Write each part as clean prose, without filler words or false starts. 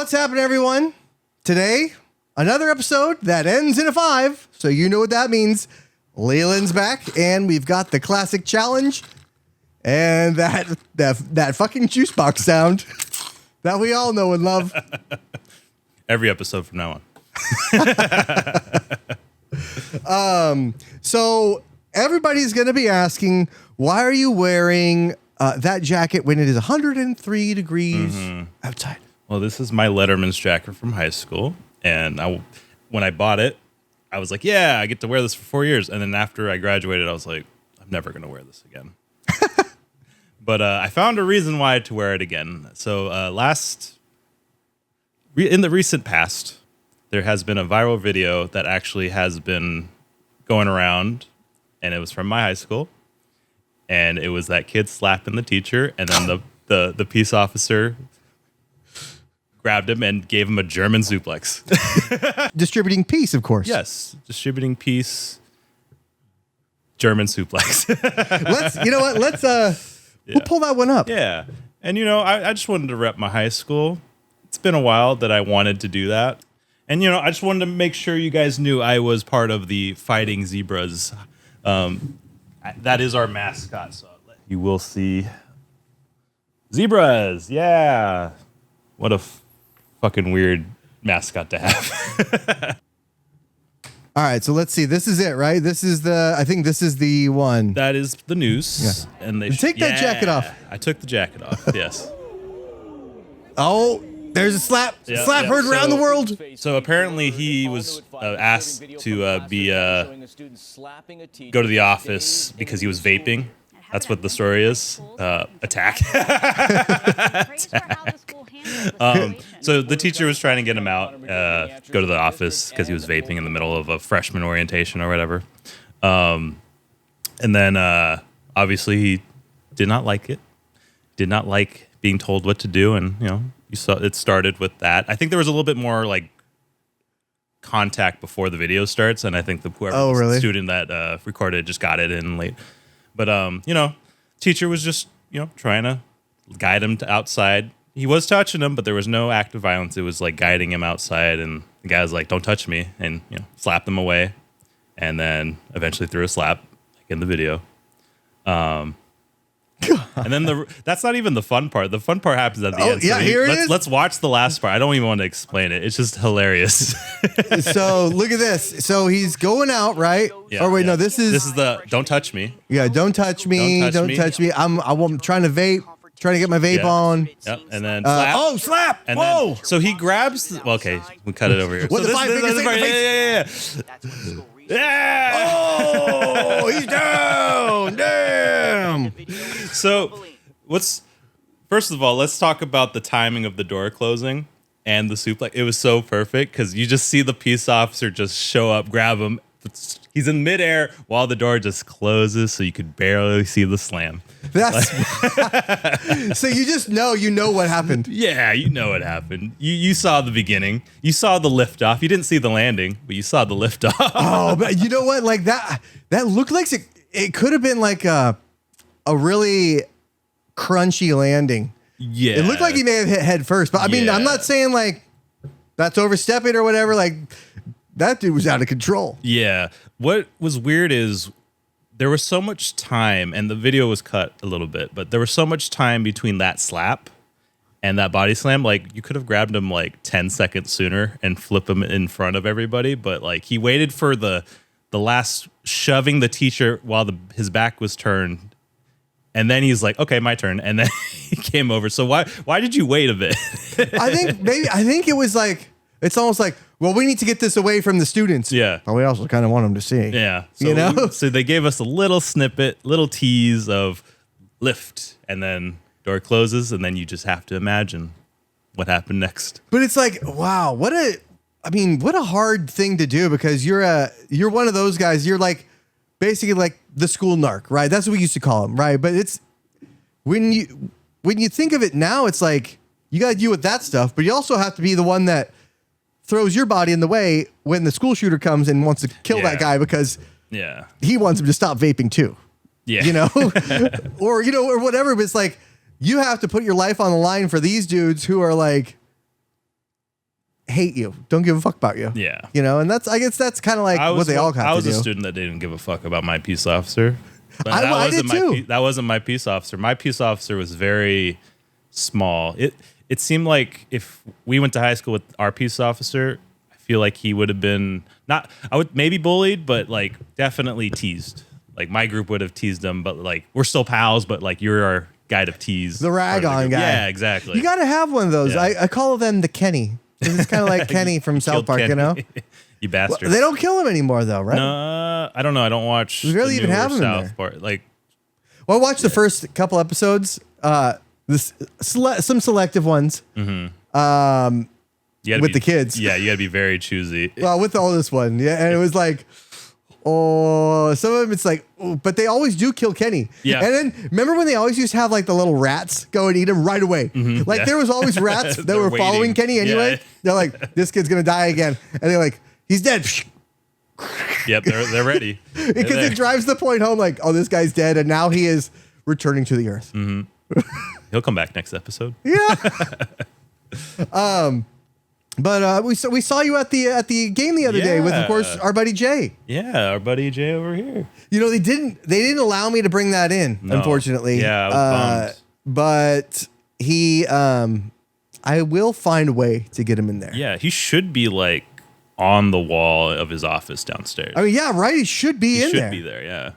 What's happening, everyone? Today, another episode that ends in a 5. So you know what that means. Leland's back, and we've got the classic challenge and that fucking juice box sound that we all know and love. Every episode from now on. So everybody's going to be asking, why are you wearing that jacket when it is 103 degrees outside? Well, this is my Letterman's jacket from high school. And when I bought it, I was like, yeah, I get to wear this for 4 years. And then after I graduated, I was like, I'm never going to wear this again. But I found a reason why to wear it again. So in the recent past, there has been a viral video that actually has been going around. And it was from my high school. And it was that kid slapping the teacher. And then the peace officer grabbed him and gave him a German suplex. Distributing peace, of course. Yes, distributing peace. German suplex. We'll pull that one up. Yeah, and I just wanted to rep my high school. It's been a while that I wanted to do that, and I just wanted to make sure you guys knew I was part of the Fighting Zebras. That is our mascot, so you will see zebras. Yeah, what a fucking weird mascot to have. All right, so let's see. This is it, right? I think this is the one. That is the news. Yeah. And take that jacket off. I took the jacket off, yes. Oh, there's a slap. Yeah, slap heard around the world. So apparently he was asked to go to the office because he was vaping. That's what the story is. Attack. So the teacher was trying to get him out, go to the office because he was vaping in the middle of a freshman orientation or whatever. And then obviously he did not like it. Did not like being told what to do, and you saw it started with that. I think there was a little bit more like contact before the video starts, and I think the student that recorded just got it in late. But teacher was just trying to guide him to outside. He was touching him, but there was no act of violence. It was like guiding him outside, and the guy was like, "Don't touch me," and slapped him away, and then eventually threw a slap, like in the video. And then that's not even the fun part. The fun part happens at the end. Yeah, here it is. Let's watch the last part. I don't even want to explain it. It's just hilarious. So look at this. So he's going out, right? Yeah, or wait, no, this is the "Don't touch me." Yeah, don't touch me. Don't touch me. I'm trying to vape. Trying to get my vape on. Yep, and then slap. Slap! And whoa! Then, so he grabs. Okay, we cut it over here. With so the 5 fingers in the face. Yeah. Oh, he's down. Damn. So first of all, let's talk about the timing of the door closing and the suplex. It was so perfect because you just see the peace officer just show up, grab him. He's in midair while the door just closes, so you could barely see the slam. So you just know what happened. Yeah, you know what happened. You saw the beginning. You saw the liftoff. You didn't see the landing, but you saw the liftoff. Oh, but you know what? Like that looked like it could have been like a really crunchy landing. Yeah. It looked like he may have hit head first, but I mean, I'm not saying like that's overstepping or whatever. Like that dude was out of control. Yeah. What was weird is there was so much time, and the video was cut a little bit, but there was so much time between that slap and that body slam. Like, you could have grabbed him like 10 seconds sooner and flip him in front of everybody, but like he waited for the last shoving the teacher while his back was turned, and then he's like, okay, my turn, and then he came over. So why did you wait a bit? I think it was like, it's almost like, well, we need to get this away from the students. Yeah. But we also kind of want them to see. Yeah. So so they gave us a little snippet, little tease of lift, and then door closes, and then you just have to imagine what happened next. But it's like, wow, what a hard thing to do, because you're one of those guys. You're like basically like the school narc, right? That's what we used to call him, right? But it's when you think of it now, it's like you got to deal with that stuff, but you also have to be the one that throws your body in the way when the school shooter comes and wants to kill that guy because he wants him to stop vaping too. Yeah. or whatever. But it's like, you have to put your life on the line for these dudes who are like hate you, don't give a fuck about you. Yeah. You know, and I guess that's kind of like what they all have to do. I was a student that didn't give a fuck about my peace officer. But I did too. That wasn't my peace officer. My peace officer was very small. It seemed like if we went to high school with our peace officer, I feel like he would have been I would maybe bullied, but like definitely teased. Like my group would have teased him, but like we're still pals, but like you're our guy to tease. The rag on guy. Yeah, exactly. You got to have one of those. Yeah. I call them the Kenny. It's kind of like Kenny from South Park, Kenny. you know? You bastard. Well, they don't kill him anymore, though, right? No, I don't know. I don't watch. We really the even newer have him in South there. Park. Like, Well, I watched the first couple episodes, some selective ones. you gotta With the kids. Yeah, you got to be very choosy. Well, with the oldest one, yeah, and it was like, oh, some of them it's like, oh, but they always do kill Kenny. Yeah. And then remember when they always used to have like the little rats go and eat him right away? Like yeah. there was always rats that They're were following waiting. Kenny anyway. Yeah. They're like, this kid's gonna die again, and they're like, he's dead. Yep, they're ready. Because it drives the point home, like, oh, this guy's dead, and now he is returning to the earth. He'll come back next episode. Yeah. But we saw you at the game the other day with, of course, our buddy Jay. Yeah, our buddy Jay over here. You know, they didn't allow me to bring that in, No. unfortunately. Yeah, I was bummed. But he, I will find a way to get him in there. Yeah, he should be like on the wall of his office downstairs. I mean, yeah, right. He should be he in should there. be there. Yeah.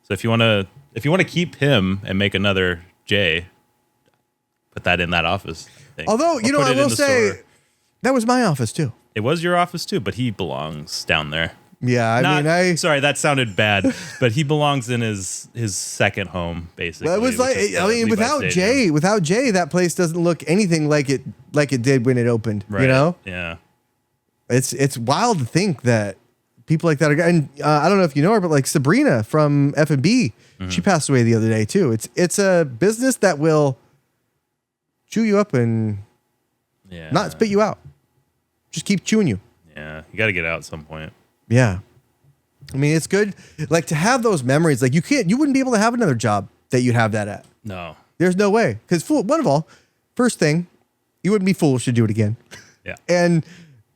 So if you want to keep him and make another Jay, put that in that office. I think. Although, Or you know, put I it in will the say store. that was my office too. It was your office too, but he belongs down there. Yeah, Sorry, that sounded bad, but he belongs in his second home, basically. Well, it was like, which is I mean, Levi without Jay, that place doesn't look anything like it did when it opened. Right. You know, Yeah. it's wild to think that people like that are. And I don't know if you know her, but like Sabrina from F&B, she passed away the other day too. It's a business that will chew you up and Yeah. not spit you out. Just keep chewing you. Yeah. You got to get out at some point. Yeah. I mean, it's good. Like to have those memories, like you wouldn't be able to have another job that you'd have that at. No. There's no way. Because one of all, first thing, you wouldn't be foolish to do it again. Yeah. And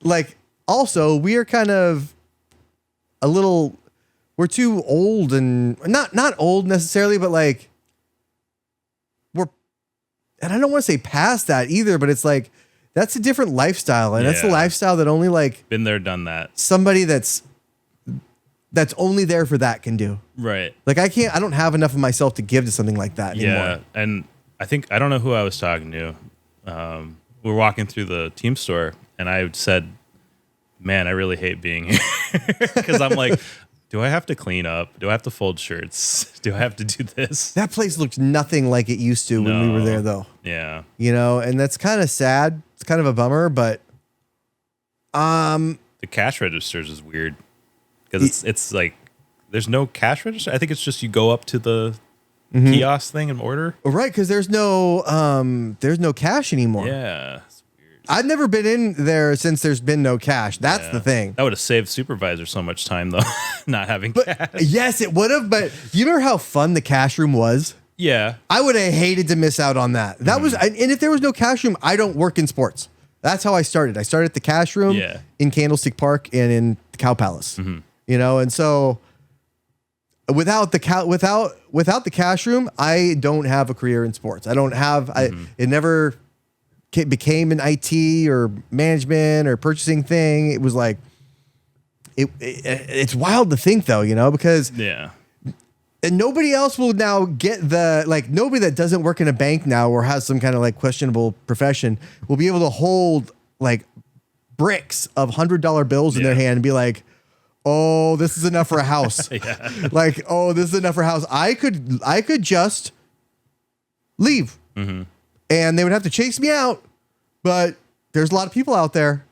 like, also, we are kind of we're too old and not old necessarily, but like and I don't want to say past that either, but it's like, that's a different lifestyle. And that's the Yeah. lifestyle that only like Been there, done that. somebody that's only there for that can do. Right. Like I don't have enough of myself to give to something like that anymore. Yeah. And I don't know who I was talking to. We were walking through the team store and I said, man, I really hate being here. Because I'm like, do I have to clean up? Do I have to fold shirts? Do I have to do this? That place looked nothing like it used to when we were No. there though. Yeah. You know, and that's kind of sad. It's kind of a bummer, but The cash registers is weird. Because it's like, there's no cash register. I think it's just you go up to the kiosk thing and order. right, because there's no cash anymore. Yeah. It's weird. I've never been in there since there's been no cash. That's Yeah. the thing. That would have saved supervisor so much time though, not having But cash. yes, it would have. But you remember how fun the cash room was? Yeah. I would have hated to miss out on that. That was, and if there was no cash room, I don't work in sports. That's how I started. I started at the cash room Yeah. in Candlestick Park and in the Cow Palace. You know, and so without the cash room, I don't have a career in sports. I don't have. It never became an IT or management or purchasing thing. It was like it's wild to think though, you know, because Yeah. and nobody else will now get nobody that doesn't work in a bank now or has some kind of like questionable profession will be able to hold like bricks of $100 bills in their Yeah. hand and be like, oh, this is enough for a house. Yeah. Like, oh, this is enough for a house. I could just leave and they would have to chase me out, but there's a lot of people out there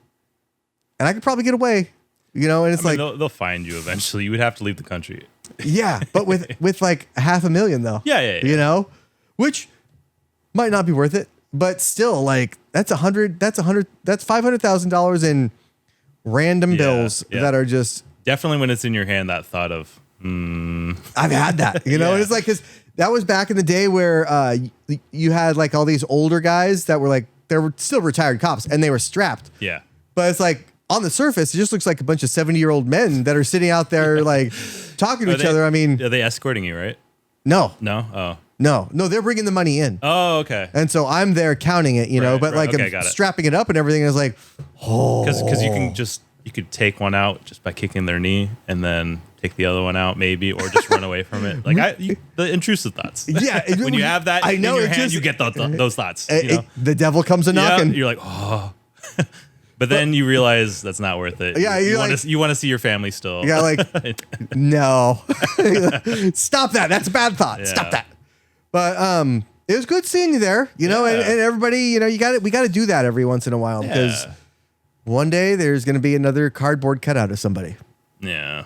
and I could probably get away, you know, and it's I mean, they'll find you eventually. You would have to leave the country. yeah, but with like $500,000 though. Yeah. You know, which might not be worth it, but still like that's $500,000 in random bills yeah. that are just, Definitely when it's in your hand, that thought of, I've had that, you know, Yeah. and it's like, cause that was back in the day where you had like all these older guys that were like, they were still retired cops and they were strapped. yeah. But it's like on the surface, it just looks like a bunch of 70-year-old men that are sitting out there like talking to each other. I mean, are they escorting you, right? No. No, they're bringing the money in. Oh, okay. And so I'm there counting it, but like I'm strapping it up and everything. And it's like, because you could take one out just by kicking their knee and then take the other one out maybe, or just run away from it. Like the intrusive thoughts. Yeah. When you have that in your hand, you get those thoughts. The devil comes a knocking. You're like, oh. But then you realize that's not worth it. Yeah, you want to see your family still. Yeah, like no, stop that. That's a bad thought. Yeah. Stop that. But it was good seeing you there. And everybody, we got to do that every once in a while because one day there's going to be another cardboard cutout of somebody. Yeah.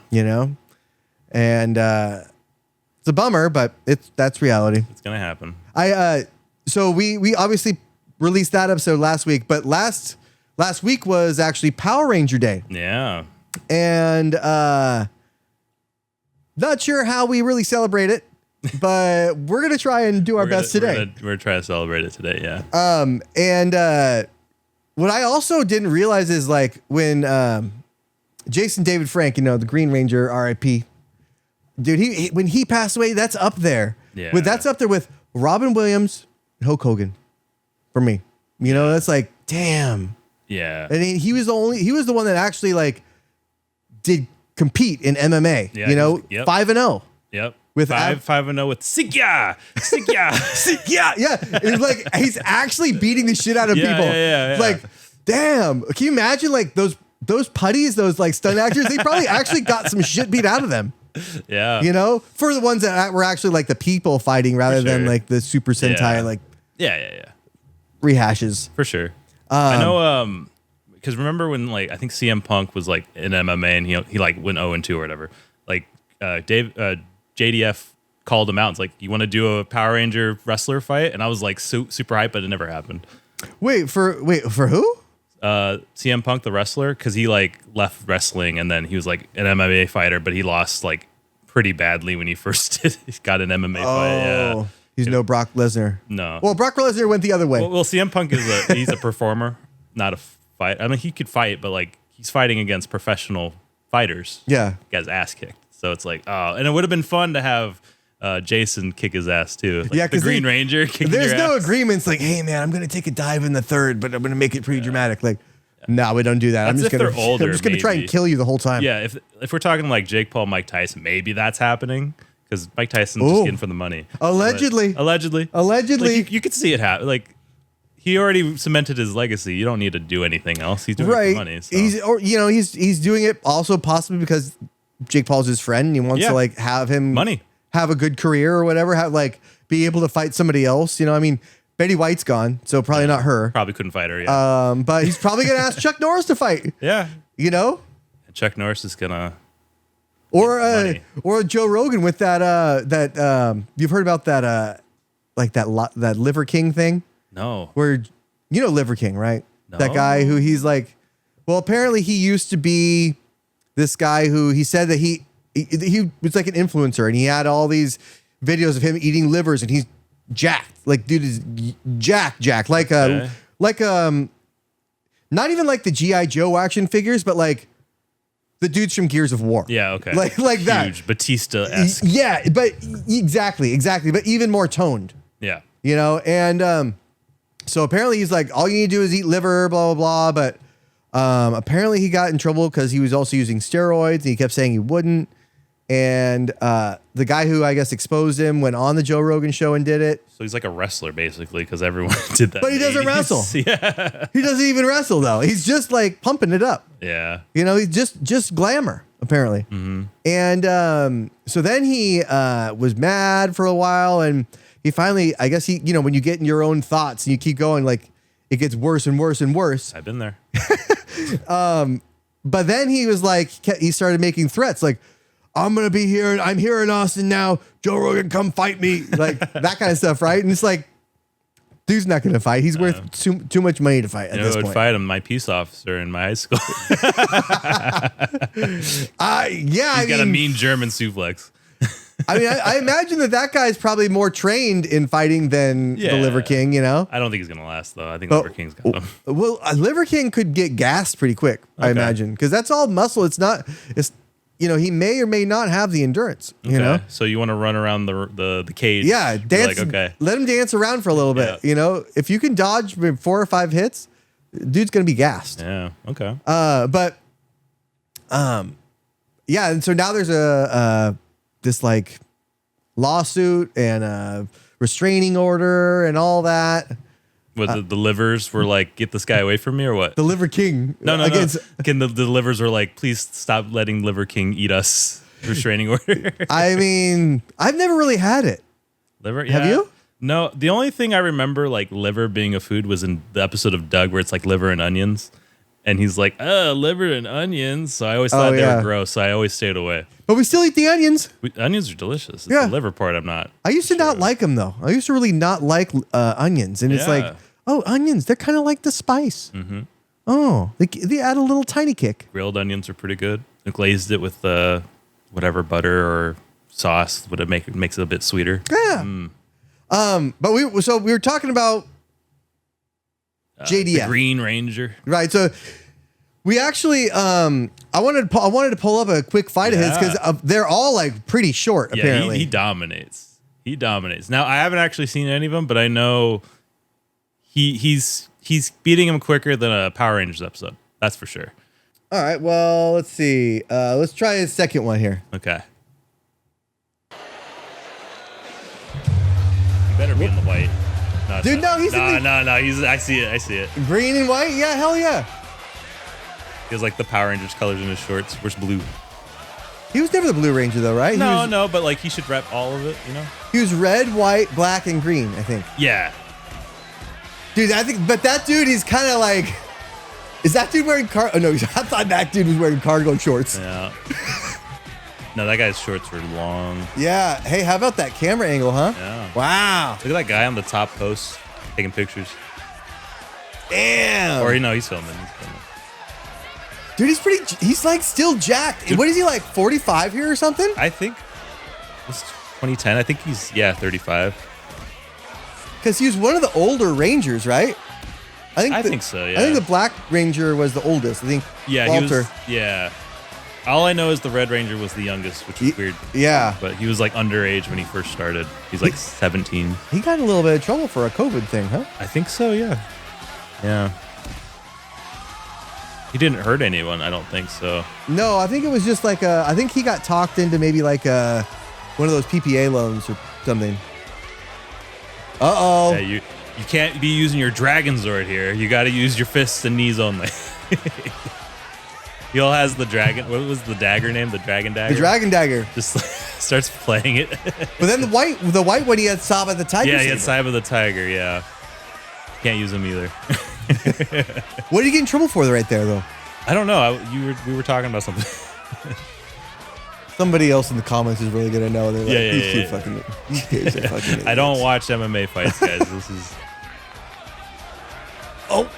And it's a bummer, but that's reality. It's gonna happen. So we obviously released that episode last week, but last week was actually Power Ranger Day. Yeah. And not sure how we really celebrate it, but we're gonna try and do our best today. We're trying to celebrate it today, yeah. And what I also didn't realize is like when Jason David Frank, the Green Ranger, R.I.P. Dude, when he passed away, that's up there. Yeah. That's up there with Robin Williams and Hulk Hogan for me. That's like, damn. Yeah. And he was the one that actually like did compete in MMA. Yeah, 5-0. Yep. With 5-0 with Sigya. Yeah. It's like he's actually beating the shit out of people. Yeah. Like, damn. Can you imagine like those putties, those like stunt actors? They probably actually got some shit beat out of them. Yeah. For the ones that were actually like the people fighting rather than like the Super Sentai like rehashes. For sure. I know because remember when like I think CM Punk was like in MMA and he like went 0-2 or whatever. Like JDF called him out. It's like, you want to do a Power Ranger wrestler fight? And I was like super hyped, but it never happened. Wait, for who? CM Punk, the wrestler, because he like left wrestling and then he was like an MMA fighter, but he lost like pretty badly when he first got an MMA fight. Yeah. He's no Brock Lesnar. No. Well, Brock Lesnar went the other way. Well, CM Punk he's a performer, not a fight. I mean, he could fight, but like he's fighting against professional fighters. Yeah. He got his ass kicked. So it's like, and it would have been fun to have Jason kick his ass too. Like the Green Ranger kicking there's your no ass. Agreements like, hey man, I'm gonna take a dive in the third, but I'm gonna make it pretty dramatic. Like, no, we don't do that. That's I'm just gonna try and kill you the whole time. Yeah, if we're talking like Jake Paul, Mike Tyson, maybe that's happening because Mike Tyson's just getting for the money. Allegedly. Like, you could see it happen. Like, he already cemented his legacy. You don't need to do anything else. He's doing it for money. So. He's doing it also possibly because Jake Paul's his friend and he wants to like have him have a good career or whatever, be able to fight somebody else. I mean, Betty White's gone, so probably not her. Probably couldn't fight her. But he's probably gonna ask Chuck Norris to fight. Yeah, And Chuck Norris is gonna or Joe Rogan with that you've heard about that like that Liver King thing. No, where Liver King, right? No. That guy who he's like, well, apparently he used to be this guy who he said that he was like an influencer and he had all these videos of him eating livers and he's jacked. Like, dude is jacked. Like, not even like the G.I. Joe action figures, but like the dudes from Gears of War. Yeah, okay. Like huge, that. Huge, Batista-esque. Yeah, but exactly. But even more toned. Yeah. And so apparently he's like, all you need to do is eat liver, blah, blah, blah. But apparently he got in trouble because he was also using steroids and he kept saying he wouldn't. And the guy who I guess exposed him went on the Joe Rogan show and did it. So he's like a wrestler basically because everyone did that. But he doesn't wrestle. Yeah. He doesn't even wrestle though. He's just like pumping it up. Yeah. He's just glamour apparently. Mm-hmm. And so then he was mad for a while and he finally, I guess when you get in your own thoughts and you keep going, like it gets worse and worse and worse. I've been there. But then he was like, he started making threats like, I'm going to be here and I'm here in Austin now. Joe Rogan, come fight me. Like that kind of stuff. Right. And it's like, dude's not going to fight. He's worth too much money to fight at this point. I would fight him, my peace officer in my high school. He's got a mean German suplex. I mean, I imagine that guy's probably more trained in fighting than the Liver King, you know? I don't think he's going to last, though. I think Liver King's got him. Well, a Liver King could get gassed pretty quick, I imagine, because that's all muscle. It's he may or may not have the endurance, you know? So you want to run around the cage. Yeah, dance. Like, okay. Let him dance around for a little bit, you know? If you can dodge 4 or 5 hits, dude's going to be gassed. Yeah, okay. Yeah, and so now there's this like lawsuit and a restraining order and all that. What the livers were like, get this guy away from me, or what? The Liver King. No. Can the livers were like, please stop letting Liver King eat us? Restraining order. I mean, I've never really had it. Liver? Yeah. Have you? No. The only thing I remember like liver being a food was in the episode of Doug where it's like liver and onions. And he's like, liver and onions. So I always thought they were gross. So I always stayed away. But we still eat the onions. Onions are delicious. It's the liver part I'm not. I used to not like them, though. I used to really not like onions. And it's like, onions, they're kind of like the spice. Mm-hmm. Oh, they add a little tiny kick. Grilled onions are pretty good. I glazed it with whatever butter or sauce. Would it makes it a bit sweeter? Yeah. But we were talking about JDF, the Green Ranger, right? So we actually, I wanted to pull up a quick fight of his because they're all like pretty short. Apparently, he dominates. He dominates. Now I haven't actually seen any of them, but I know he's beating him quicker than a Power Rangers episode. That's for sure. All right. Well, let's see. Let's try his second one here. Okay. You better be in the white. No, dude, no, he's no. I see it. Green and white? Yeah, hell yeah. He has like the Power Rangers colors in his shorts. Where's blue? He was never the Blue Ranger though, right? No, but like he should rep all of it, you know? He was red, white, black, and green, I think. Yeah. Dude, but that dude, he's kind of like, is that dude wearing oh no, I thought that dude was wearing cargo shorts. Yeah. No, that guy's shorts were long. Yeah. Hey, how about that camera angle, huh? Yeah. Wow. Look at that guy on the top post taking pictures. Damn. Or he's filming. Dude, he's like still jacked. Dude, what is he, like 45 here or something? I think it's 2010. I think he's 35. Because he was one of the older Rangers, right? I think so, yeah. I think the Black Ranger was the oldest. I think Walter. All I know is the Red Ranger was the youngest, which is weird. Yeah. But he was like underage when he first started. He's like 17. He got in a little bit of trouble for a COVID thing, huh? I think so, yeah. Yeah. He didn't hurt anyone, I don't think so. No, I think it was just like I think he got talked into maybe like one of those PPA loans or something. Uh-oh. Yeah, you can't be using your Dragon Zord here. You got to use your fists and knees only. He all has the dragon. What was the dagger name? The Dragon Dagger? The Dragon Dagger. Just starts playing it. But then the white one, he had Saba the Tiger. Yeah, he had Saba the Tiger, yeah. Can't use him either. What did you get in trouble for right there, though? I don't know. We were talking about something. Somebody else in the comments is really going to know. They're like, these guys are fucking idiots. I don't watch MMA fights, guys. This is... Oh.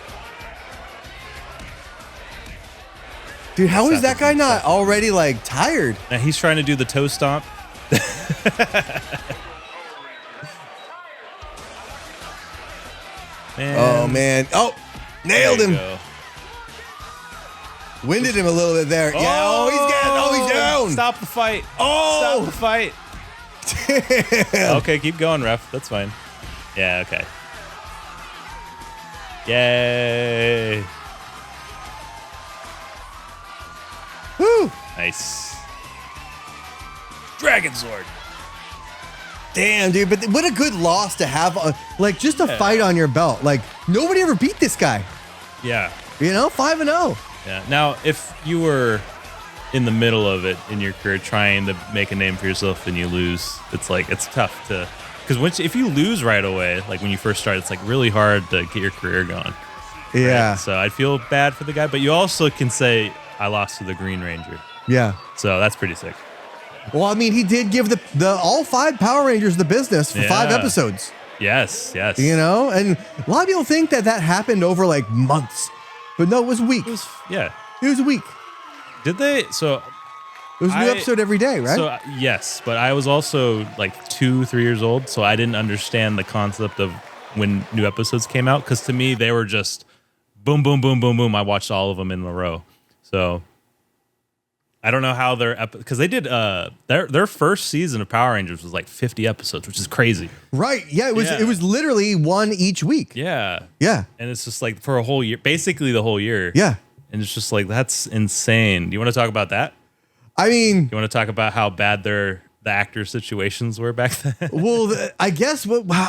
Dude, how is that guy not already, like, tired? Now he's trying to do the toe stomp. Man. Oh, man. Oh, nailed him. Go. Winded him a little bit there. Yeah. Oh, he's down. Stop the fight. Oh. Stop the fight. Damn. Okay, keep going, ref. That's fine. Yeah, okay. Yay. Woo. Nice. Dragon Zord. Damn, dude. But what a good loss to have, just a fight on your belt. Like, nobody ever beat this guy. Yeah. You know, 5-0. Yeah. Now, if you were in the middle of it in your career trying to make a name for yourself and you lose, it's tough to, because if you lose right away, like when you first start, it's like really hard to get your career going. Yeah. Right? So I'd feel bad for the guy, but you also can say, I lost to the Green Ranger. Yeah. So that's pretty sick. Well, I mean, he did give the all 5 Power Rangers the business for 5 episodes. Yes. You know, and a lot of people think that happened over like months, but no, it was a week. It was a week. Did they? So It was a new episode every day, right? So yes, but I was also like 2-3 years old, so I didn't understand the concept of when new episodes came out, because to me they were just boom, boom, boom, boom, boom. I watched all of them in a row. So I don't know how because they did their first season of Power Rangers was like 50 episodes, which is crazy. Right. Yeah, it was literally one each week. Yeah. Yeah. And it's just like for a whole year, basically the whole year. Yeah. And it's just like, that's insane. Do you want to talk about that? I mean, You want to talk about how bad the actor situations were back then? well, I guess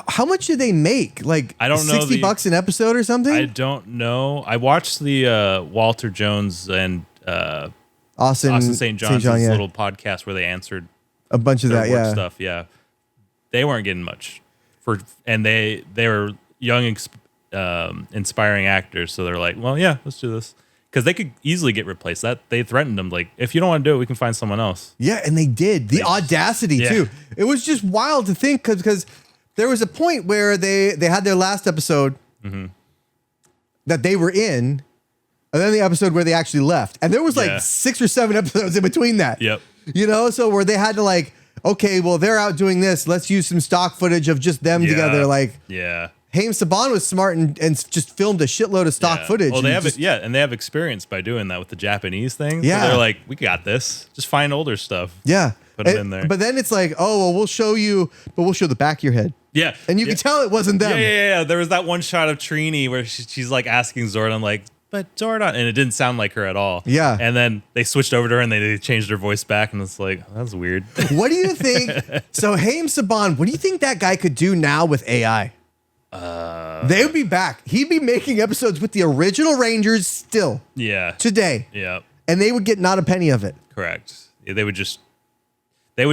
how much did they make? Like I don't know, $60 an episode or something? I don't know. I watched the Walter Jones and Austin St. John's little podcast where they answered a bunch of their that, work stuff. Yeah, they weren't getting much and they were young, inspiring actors. So they're like, well, yeah, let's do this, because they could easily get replaced. That they threatened them, like, if you don't want to do it, we can find someone else. Yeah, and they did. The audacity too. It was just wild to think, because there was a point where they had their last episode that they were in. And then the episode where they actually left. And there was like 6 or 7 episodes in between that. Yep. You know, so where they had to like, okay, well, they're out doing this. Let's use some stock footage of just them together. Like, Haim Saban was smart and just filmed a shitload of stock footage. Well, they have and they have experience by doing that with the Japanese thing. Yeah. So they're like, we got this. Just find older stuff. Yeah. Put them in there. But then it's like, oh, well, we'll show you, but we'll show the back of your head. Yeah. And you can tell it wasn't them. Yeah. There was that one shot of Trini where she's like asking Zordon, like, but Zordon, and it didn't sound like her at all. Yeah. And then they switched over to her and they changed her voice back, and it's like, that's weird. What do you think? So Haim Saban, what do you think that guy could do now with AI? They would be back. He'd be making episodes with the original Rangers still. Yeah. Today. Yeah. And they would get not a penny of it. Correct. They would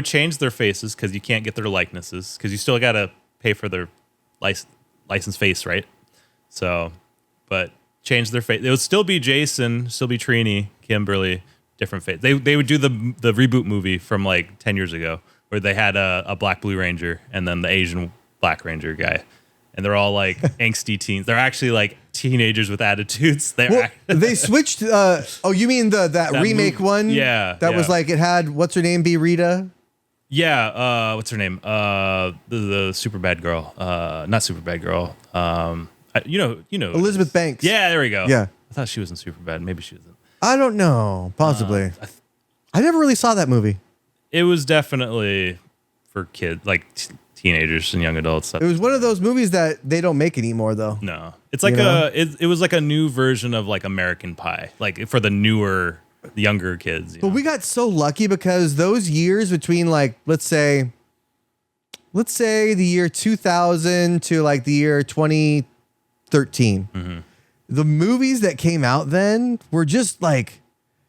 change their faces, because you can't get their likenesses, because you still got to pay for their license face, right? So, but change their face. It would still be Jason, still be Trini, Kimberly, different face. They would do the reboot movie from like 10 years ago, where they had a Black Blue Ranger and then the Asian Black Ranger guy. And they're all like angsty teens. They're actually like teenagers with attitudes. They switched. Oh, you mean that remake one? Yeah. That was like, it had, what's her name, be Rita? Yeah. What's her name? The super bad girl. Not super bad girl. You know. Elizabeth Banks. Yeah, there we go. Yeah. I thought she was in Superbad. Maybe she wasn't. I don't know. Possibly. I never really saw that movie. It was definitely for kids, like teenagers and young adults. It was one of those movies that they don't make anymore, though. No, it's like it was like a new version of like American Pie, like for the younger kids. But we got so lucky, because those years between, like, let's say the year 2000 to like the year 2013, the movies that came out then were just like,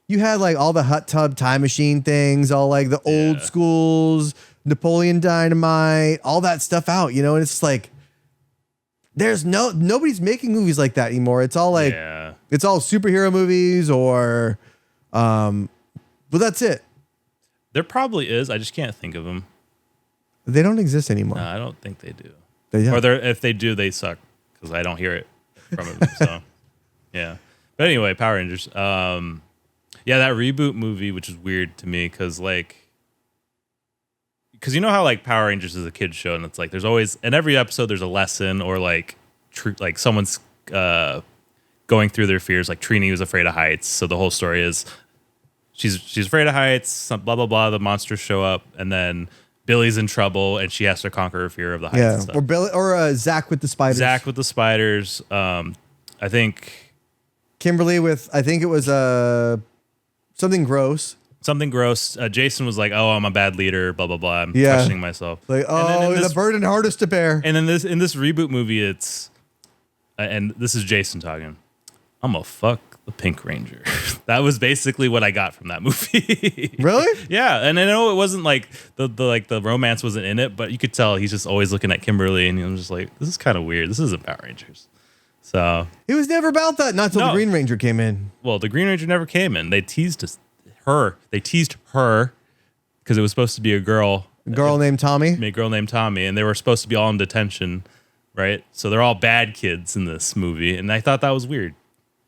you had like all the Hot Tub Time Machine things, all like the old schools, Napoleon Dynamite, all that stuff out, you know? And it's like, nobody's making movies like that anymore. It's all like, it's all superhero movies or, but that's it. There probably is. I just can't think of them. They don't exist anymore. No, I don't think they do. Or if they do, they suck, because I don't hear it from them. So, yeah. But anyway, Power Rangers. Yeah, that reboot movie, which is weird to me, because you know how like Power Rangers is a kid's show, and it's like there's always in every episode there's a lesson, or like like someone's going through their fears. Like Trini was afraid of heights, so the whole story is she's afraid of heights. Blah blah blah. The monsters show up, and then Billy's in trouble, and she has to conquer her fear of the heights. Yeah, and stuff. or Billy, or Zach with the spiders. Zach with the spiders. I think Kimberly with, I think it was something gross. Something gross. Jason was like, "Oh, I'm a bad leader." Blah blah blah. I'm questioning myself. Like, oh, the burden hardest to bear. And then in this reboot movie, it's and this is Jason talking. I'm gonna fuck the Pink Ranger. That was basically what I got from that movie. Really? Yeah. And I know it wasn't like the romance wasn't in it, but you could tell he's just always looking at Kimberly, and I'm just like, this is kind of weird. This isn't Power Rangers. So it was never about that. Not until the Green Ranger came in. Well, the Green Ranger never came in. They teased her. They teased her because it was supposed to be a girl. A girl named Tommy. A girl named Tommy, and they were supposed to be all in detention, right? So they're all bad kids in this movie, and I thought that was weird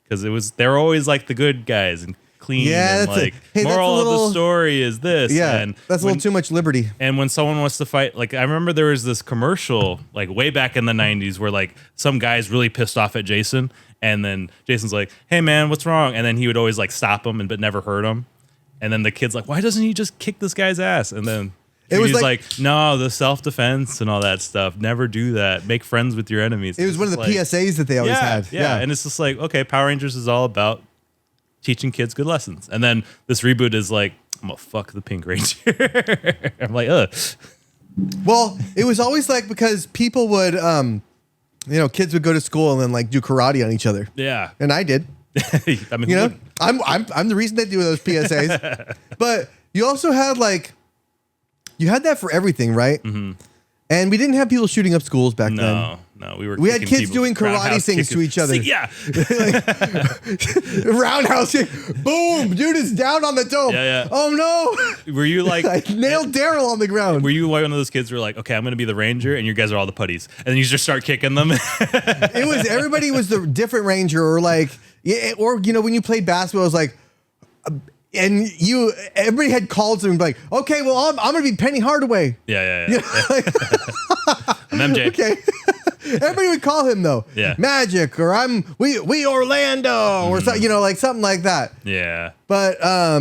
because they were always like the good guys, and clean. Yeah, and that's like hey, moral that's a little, of the story is this. Yeah, and that's a little too much liberty. And when someone wants to fight, like I remember there was this commercial like way back in the 90s where like some guy's really pissed off at Jason, and then Jason's like, "Hey man, what's wrong?" And then he would always like stop him but never hurt him. And then the kid's like, "Why doesn't he just kick this guy's ass?" And then it was like, "No, the self-defense and all that stuff. Never do that. Make friends with your enemies." It was one of the PSAs that they always had. Yeah, and it's just like, okay, Power Rangers is all about teaching kids good lessons. And then this reboot is like, I'm gonna fuck the Pink Ranger. I'm like, ugh. Well, it was always like because people would, kids would go to school and then like do karate on each other. Yeah, and I did. I mean, I'm the reason they do those PSAs. But you also had like. You had that for everything, right? Mm-hmm. And we didn't have people shooting up schools back then. No, we had kids doing karate things to each other. Yeah, roundhouse kick, boom! Dude is down on the dome. Yeah. Oh no! Were you like I nailed Daryl on the ground? Were you one of those kids who were like, okay, I'm going to be the ranger, and you guys are all the putties, and then you just start kicking them? It was everybody was the different ranger, or like, or when you played basketball, it was like. And everybody had calls and like, okay, well, I'm going to be Penny Hardaway. Yeah. You know, like, I'm MJ. Okay. Everybody would call him though. Yeah. Magic, or we Orlando, or something, like something like that. Yeah. But I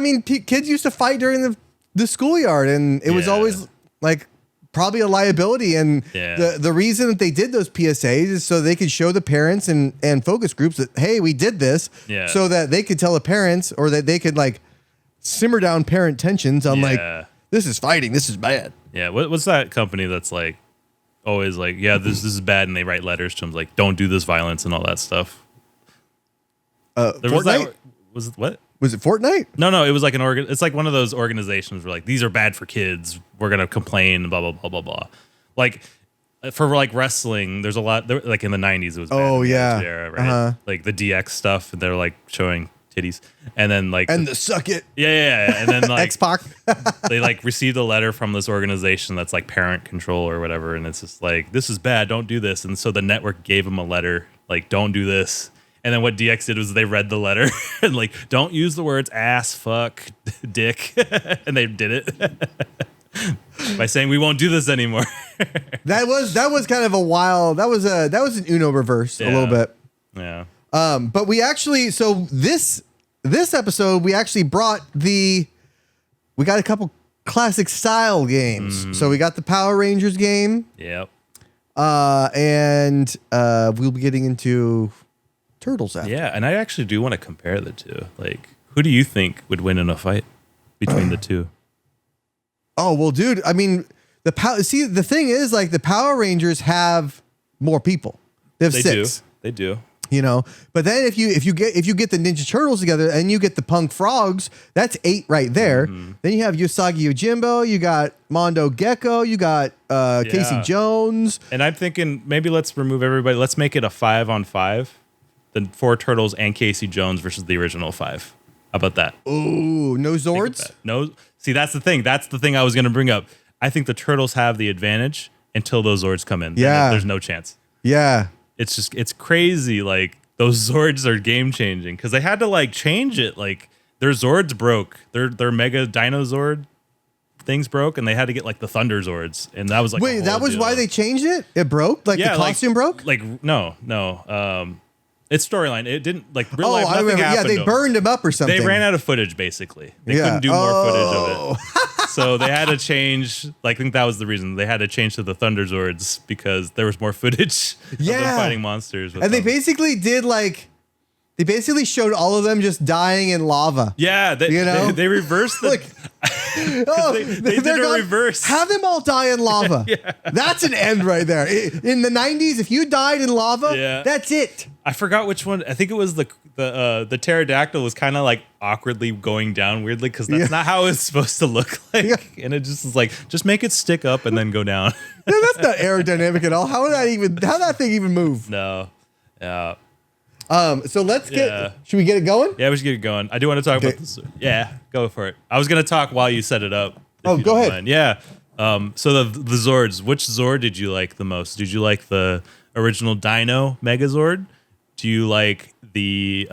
mean, kids used to fight during the schoolyard, and it was always like probably a liability. And the reason that they did those PSAs is so they could show the parents and focus groups that, hey, we did this, so that they could tell the parents, or that they could like simmer down parent tensions on like, this is fighting, this is bad. Yeah. What's that company that's like always like, this is bad, and they write letters to them like, don't do this violence and all that stuff. Fortnite? Was it what? Was it Fortnite? No. It was like it's like one of those organizations where like, these are bad for kids. We're gonna complain. Blah blah blah blah blah. Like for like wrestling, there's a lot. Like in the 90s, it was. Oh yeah. Era, right? Like the DX stuff, and they're like showing titties, and then like the suck it. Yeah. And then like X-Pac. They like received a letter from this organization that's like parent control or whatever, and it's just like, this is bad. Don't do this. And so the network gave them a letter like, don't do this. And then what DX did was they read the letter and like, don't use the words ass, fuck, dick. And they did it by saying, we won't do this anymore. That was kind of a wild, that was an Uno reverse a little bit. Yeah. But we actually, so this episode, we actually we got a couple classic style games. So we got the Power Rangers game. Yep. And we'll be getting into Turtles after. Yeah, and I actually do want to compare the two. Like, who do you think would win in a fight between the two? Oh, well, dude, I mean, the thing is, like, the Power Rangers have more people. They have 6. They do. But then if you get the Ninja Turtles together and you get the Punk Frogs, that's 8 right there. Mm-hmm. Then you have Usagi Yojimbo, you got Mondo Gecko, you got Casey Jones. And I'm thinking maybe let's remove everybody. Let's make it a 5-on-5. The 4 Turtles and Casey Jones versus the original 5. How about that? Ooh, no Zords? No. See, that's the thing. That's the thing I was going to bring up. I think the Turtles have the advantage until those Zords come in. Yeah. There's no chance. Yeah. It's crazy. Like, those Zords are game changing because they had to like change it. Like, their Zords broke. Their Mega Dino Zord things broke, and they had to get like the Thunder Zords, and that was like, wait, that was why they changed it? It broke? Like the costume broke? Like no. It's storyline. It didn't like real life. I remember. Yeah, they burned him up or something. They ran out of footage basically. They couldn't do more footage of it. So they had to change. Like, I think that was the reason they had to change to the Thunder Zords because there was more footage of them fighting monsters. And they basically did like. They basically showed all of them just dying in lava. Yeah, they reversed the. they did a reverse. Have them all die in lava. That's an end right there. In the 90s, if you died in lava, that's it. I forgot which one. I think it was the pterodactyl was kind of like awkwardly going down weirdly because that's not how it's supposed to look like. And it just is like, just make it stick up and then go down. That's not aerodynamic at all. How that thing even move? No. Yeah. So let's get. Should we get it going? Yeah, we should get it going. I do want to talk about this. Yeah, go for it. I was gonna talk while you set it up. Oh, go ahead. Mind. Yeah. So the Zords. Which Zord did you like the most? Did you like the original Dino Megazord? Do you like the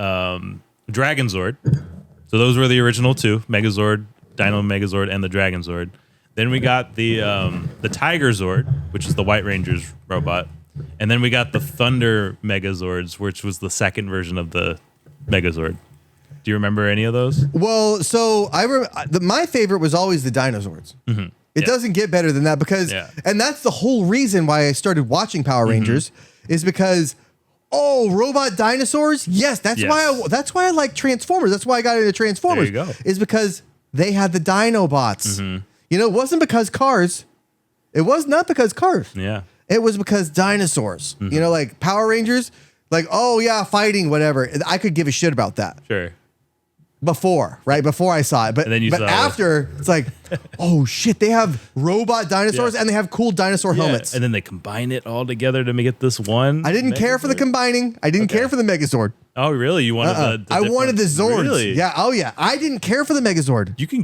Dragon Zord? So those were the original two: Megazord, Dino Megazord, and the Dragon Zord. Then we got the Tiger Zord, which is the White Ranger's robot, and then we got the Thunder Megazords, which was the second version of the Megazord. Do you remember any of those? Well, so my favorite was always the Dinosaurs. Mm-hmm. It doesn't get better than that because, and that's the whole reason why I started watching Power Rangers is because, robot dinosaurs. Yes, that's why I like Transformers. That's why I got into Transformers. There you go. Is because they had the Dinobots. Mm-hmm. You know, it wasn't because Cars. It was not because Cars. Yeah. It was because dinosaurs. Mm-hmm. You know, like Power Rangers. Like, fighting, whatever. I could give a shit about that. Sure. Before I saw it. But after, it's like, oh shit, they have robot dinosaurs and they have cool dinosaur helmets. And then they combine it all together to make it this one. I didn't care for the combining. I didn't care for the Megazord. Oh, really? You wanted I wanted the Zords. Really? Yeah. Oh, yeah. I didn't care for the Megazord. You can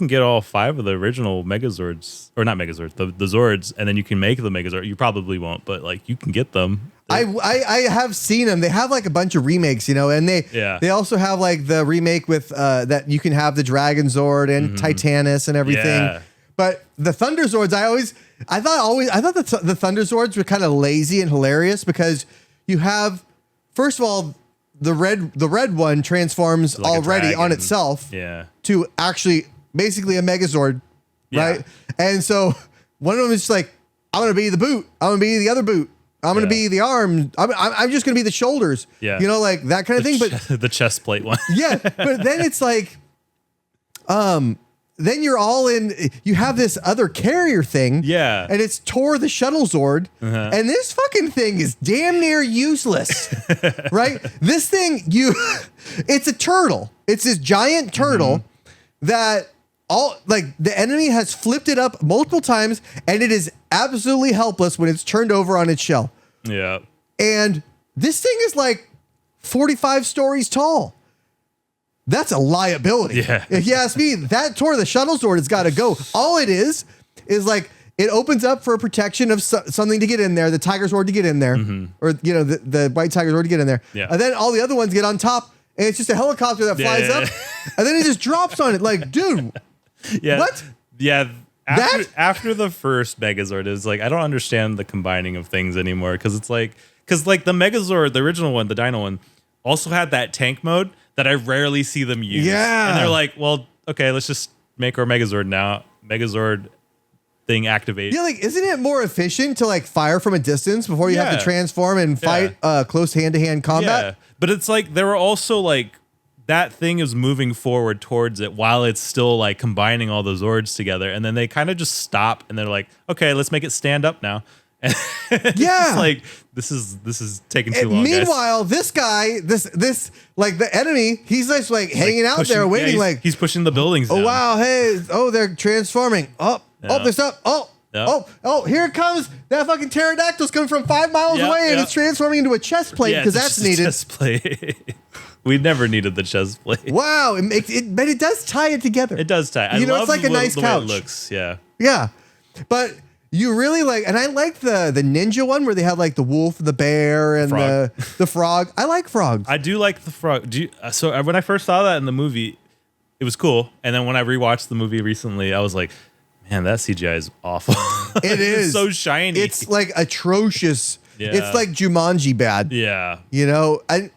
get all 5 of the original Megazords, or not Megazords, the Zords, and then you can make the Megazord. You probably won't, but like you can get them. I have seen them. They have like a bunch of remakes, you know, and they also have like the remake with that you can have the Dragon Zord and Titanus and everything. Yeah. But the Thunder Zords, I thought the Thunder Zords were kind of lazy and hilarious because you have, first of all, the red one transforms like already on itself to actually basically a Megazord, right? And so one of them is just like, I'm gonna be the boot. I'm gonna be the other boot. I'm going to be the arm. I'm just going to be the shoulders. Yeah. You know, like that kind of thing. But the chest plate one. Yeah. But then it's like, then you're all in, you have this other carrier thing. Yeah. And it's Tor the Shuttle Zord. And this fucking thing is damn near useless. Right? This thing, it's a turtle. It's this giant turtle that the enemy has flipped it up multiple times and it is absolutely helpless when it's turned over on its shell. Yeah. And this thing is like 45 stories tall. That's a liability. Yeah. If you ask me, that Tor the Shuttle Zord has got to go. All it is like it opens up for a protection of something to get in there, the Tiger Zord to get in there, or the White Tiger Zord to get in there. Yeah. And then all the other ones get on top and it's just a helicopter that flies up and then it just drops on it like, dude. Yeah. What? Yeah. After the first Megazord, is like I don't understand the combining of things anymore because it's like the Megazord, the original one, the Dino one, also had that tank mode that I rarely see them use. Yeah. And they're like, well, okay, let's just make our Megazord now. Megazord thing activate. Yeah, like isn't it more efficient to like fire from a distance before you have to transform and fight close hand-to-hand combat? Yeah. But it's like they were also like that thing is moving forward towards it while it's still like combining all the Zords together. And then they kind of just stop and they're like, okay, let's make it stand up now. And it's like, this is taking too long. Meanwhile, this guy, this like the enemy, he's just like hanging out there waiting. Yeah, he's pushing the buildings down. Oh, wow. Hey, they're transforming. They're stuck. Here it comes. That fucking pterodactyl's coming from 5 miles away and it's transforming into a chest plate because that's needed. Chest plate. We never needed the chest plate. Wow, but it does tie it together. It does tie. It's like a nice couch. Way it looks, yeah. But you really like, and I like the ninja one where they have like the wolf, the bear, and the frog. I like frogs. I do like the frog. So when I first saw that in the movie, it was cool. And then when I rewatched the movie recently, I was like, man, that CGI is awful. It is it's so shiny. It's like atrocious. Yeah. It's like Jumanji bad. Yeah. You know, and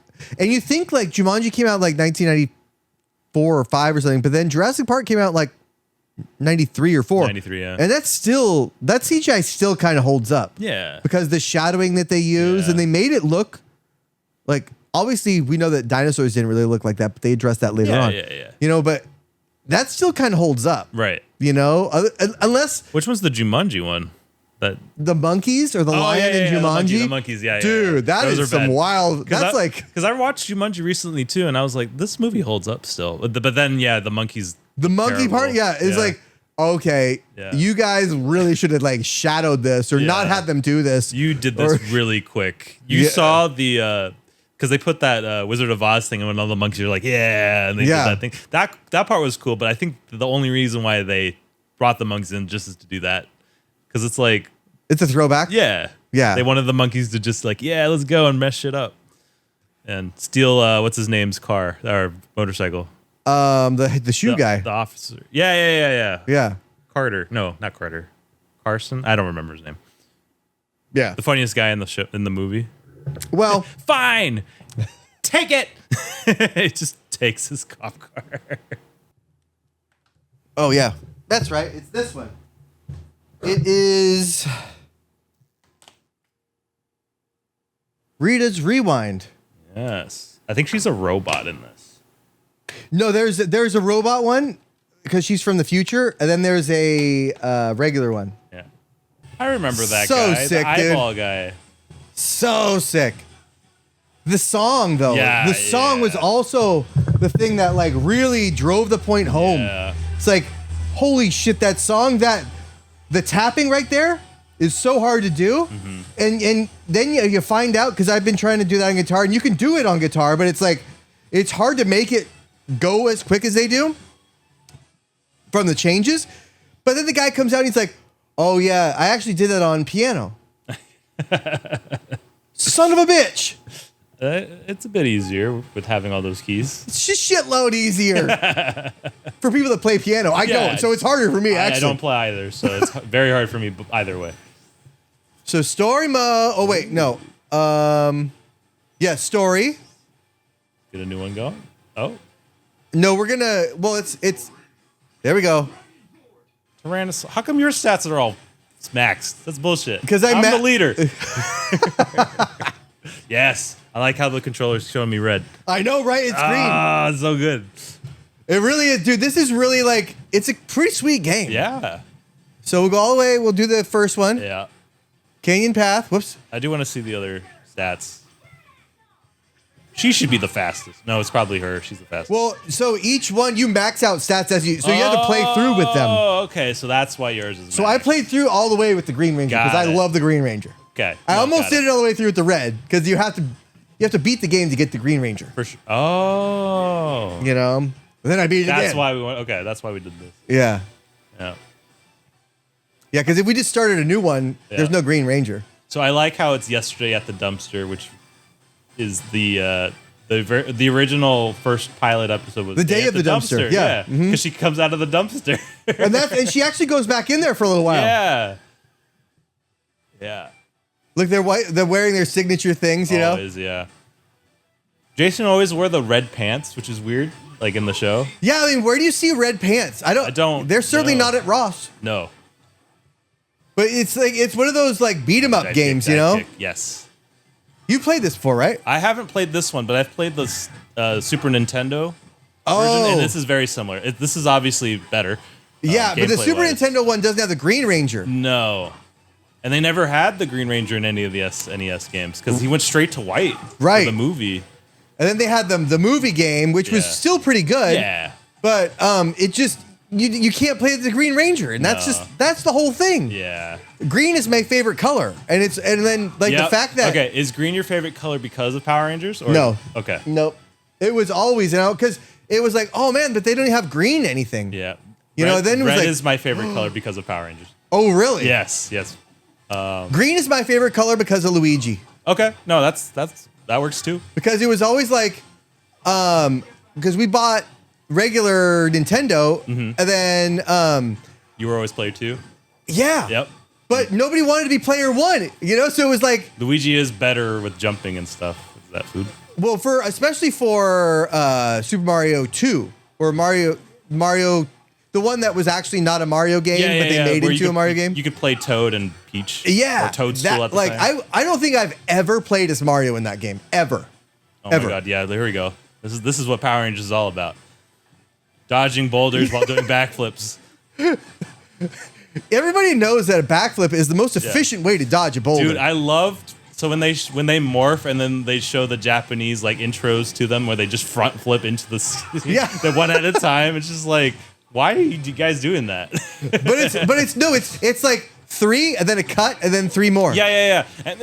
you think like Jumanji came out like 1994 or 5 or something, but then Jurassic Park came out like 93 or 4. 93, yeah. And that CGI still kind of holds up. Yeah. Because the shadowing that they use and they made it look like, obviously we know that dinosaurs didn't really look like that, but they addressed that later on. Yeah. You know, but that still kind of holds up. Right. You know, unless... Which one's the Jumanji one? The monkeys or the lion in Jumanji? The monkeys, Dude, that is some wild... That's like... Because I watched Jumanji recently too, and I was like, this movie holds up still. But then, the monkeys... The monkey part, is like, okay, you guys really should have like shadowed this or not had them do this. You did this really quick. You saw the... Because they put that Wizard of Oz thing, and when all the monkeys are like, and they did that thing. That part was cool, but I think the only reason why they brought the monkeys in just is to do that. Because it's like... It's a throwback? Yeah. They wanted the monkeys to just like, let's go and mess shit up. And steal, what's his name's car, or motorcycle. The shoe guy. The officer. Yeah. Yeah. Carter. No, not Carter. Carson. I don't remember his name. Yeah. The funniest guy in the show, in the movie. Well, Fine. Take it. It just takes his cop car. oh yeah, that's right. It's this one. It is Rita's Rewind. Yes. I think she's a robot in this. No, there's a robot one because she's from the future, and then there's a regular one. Yeah. I remember that So guy. sick, the dude. eyeball guy. So sick. The song though, Yeah, the song was yeah. also the thing that like really drove the point home. Yeah. It's like, holy shit, that song, that the tapping right there is so hard to do. Mm-hmm. And then you find out, because I've been trying to do that on guitar, and you can do it on guitar, but it's like, it's hard to make it go as quick as they do from the changes. But then the guy comes out and he's like, oh yeah, I actually did that on piano. Son of a bitch. It's a bit easier with having all those keys. It's just shitload easier for people that play piano. I don't, so it's harder for me, actually. I don't play either, so it's very hard for me either way. So story mode. Oh wait, no. Yeah, story. Get a new one going. Oh, No, we're gonna. Well, it's. There we go. Tyrannosaurus. How come your stats are all maxed? That's bullshit. 'Cause I'm the leader. Yes, I like how the controller's showing me red. I know, right? It's green. Ah, so good. It really is, dude. This is really like. It's a pretty sweet game. Yeah, So we'll go all the way. We'll do the first one. yeah. Canyon Path. Whoops. I do want to see the other stats. She should be the fastest. No, it's probably her. She's the fastest. Well, so each one you max out stats as you. So you have to play through with them. Oh, okay. So that's why yours is. So I maxed. played through all the way with the Green Ranger because I Got it. love the Green Ranger. Okay. I No, almost got did it all the way through with the red because you have to beat the game to get the Green Ranger. For sure. Oh. You know. And then I beat it That's again. why we went. Okay, that's why we did this. Yeah. Yeah. Yeah, because if we just started a new one, there's Yeah. no Green Ranger. So I like how it's yesterday at the dumpster, which is the original first pilot episode was The day of the dumpster, yeah. because Mhm. she comes out of the dumpster. And she actually goes back in there for a little while. Yeah. Yeah. Look, they're wearing their signature things, you know? Always, yeah. Jason always wore the red pants, which is weird, like in the show. Yeah, I mean, where do you see red pants? I don't. They're certainly know. not at Ross. No. But it's like it's one of those like beat 'em up Dive games, kick, you dive know? kick. Yes. You played this before, right? I haven't played this one, but I've played the Super Nintendo Oh, version, and this is very similar. This is obviously better. yeah, but the Super gameplay-wise. Nintendo one doesn't have the Green Ranger. No. And they never had the Green Ranger in any of the SNES games because he went straight to white Right. for the movie. And then they had the movie game, which was Yeah. still pretty good. Yeah. But it just you can't play the Green Ranger, and that's No. that's the whole thing. Yeah. Green is my favorite color, and then like the Yep. fact that Okay, is green your favorite color because of Power Rangers? Or No. Okay. Nope. It was always, because it was like, oh man, but they don't have green anything. Yeah. You know, then it was red like- is my favorite color because of Power Rangers. Oh really? Yes. Yes. Green is my favorite color because of Luigi. Okay. No, that works too. Because it was always like, because we bought regular Nintendo, Mm-hmm. and then You were always player 2. yeah. Yep. But nobody wanted to be player 1, you know. So it was like, Luigi is better with jumping and stuff. Is that food? well, especially for Super Mario 2 or Mario, the one that was actually not a Mario game, but they made where into you a Mario could, game. You could play Toad and Peach. Yeah, Or Toadstool at the like time. I don't think I've ever played as Mario in that game ever. Oh ever. my god, yeah, there we go. This is what Power Rangers is all about. Dodging boulders while doing backflips. Everybody knows that a backflip is the most efficient way to dodge a boulder. Dude, I loved so when they morph and then they show the Japanese like intros to them where they just front flip into the Yeah. the one at a time. It's just like, why are you guys doing that? it's like 3 and then a cut and then 3 more. Yeah. And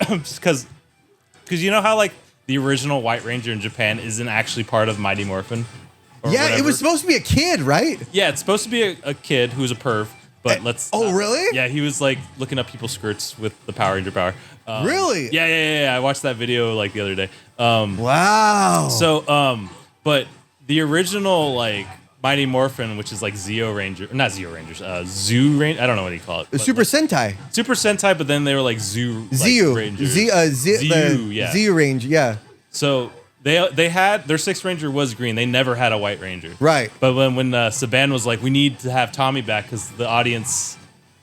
because you know how like the original White Ranger in Japan isn't actually part of Mighty Morphin? Or Yeah, whatever? it was supposed to be a kid, right? Yeah, it's supposed to be a kid who's a perv, but let's. Oh, really? Yeah, he was like looking up people's skirts with the Power Ranger power. Really? Yeah. I watched that video like the other day. Wow. So, but the original like Mighty Morphin, which is like Zeo Ranger, not Zeo Rangers, Zoo Ranger. I don't know what you call it. Super Sentai. Super Sentai, but then they were like Zeo Rangers. Yeah. Zeo Range, yeah. So they had their Sixth Ranger was green. They never had a White Ranger. Right. But when Saban was like, we need to have Tommy back because the audience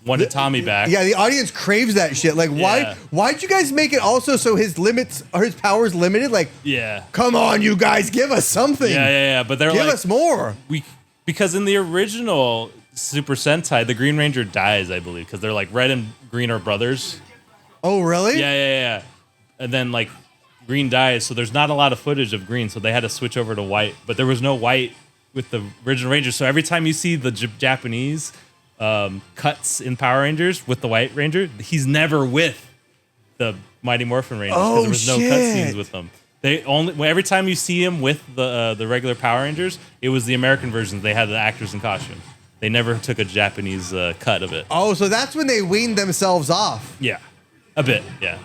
wanted Tommy back. Yeah, the audience craves that shit. Like, why'd you guys make it also so his limits or his powers limited? Like, come on, you guys, give us something. Yeah. But they're give us more. Because in the original Super Sentai, the Green Ranger dies, I believe, because they're like red and green are brothers. Oh, really? Yeah. And then like green dies, so there's not a lot of footage of green, so they had to switch over to white. But there was no white with the original Ranger, so every time you see the Japanese cuts in Power Rangers with the White Ranger, he's never with the Mighty Morphin Rangers because there was no cutscenes with them. They only every time you see him with the regular Power Rangers, it was the American versions. They had the actors in costume. They never took a Japanese cut of it. Oh, so that's when they weaned themselves off. Yeah, a bit. Yeah.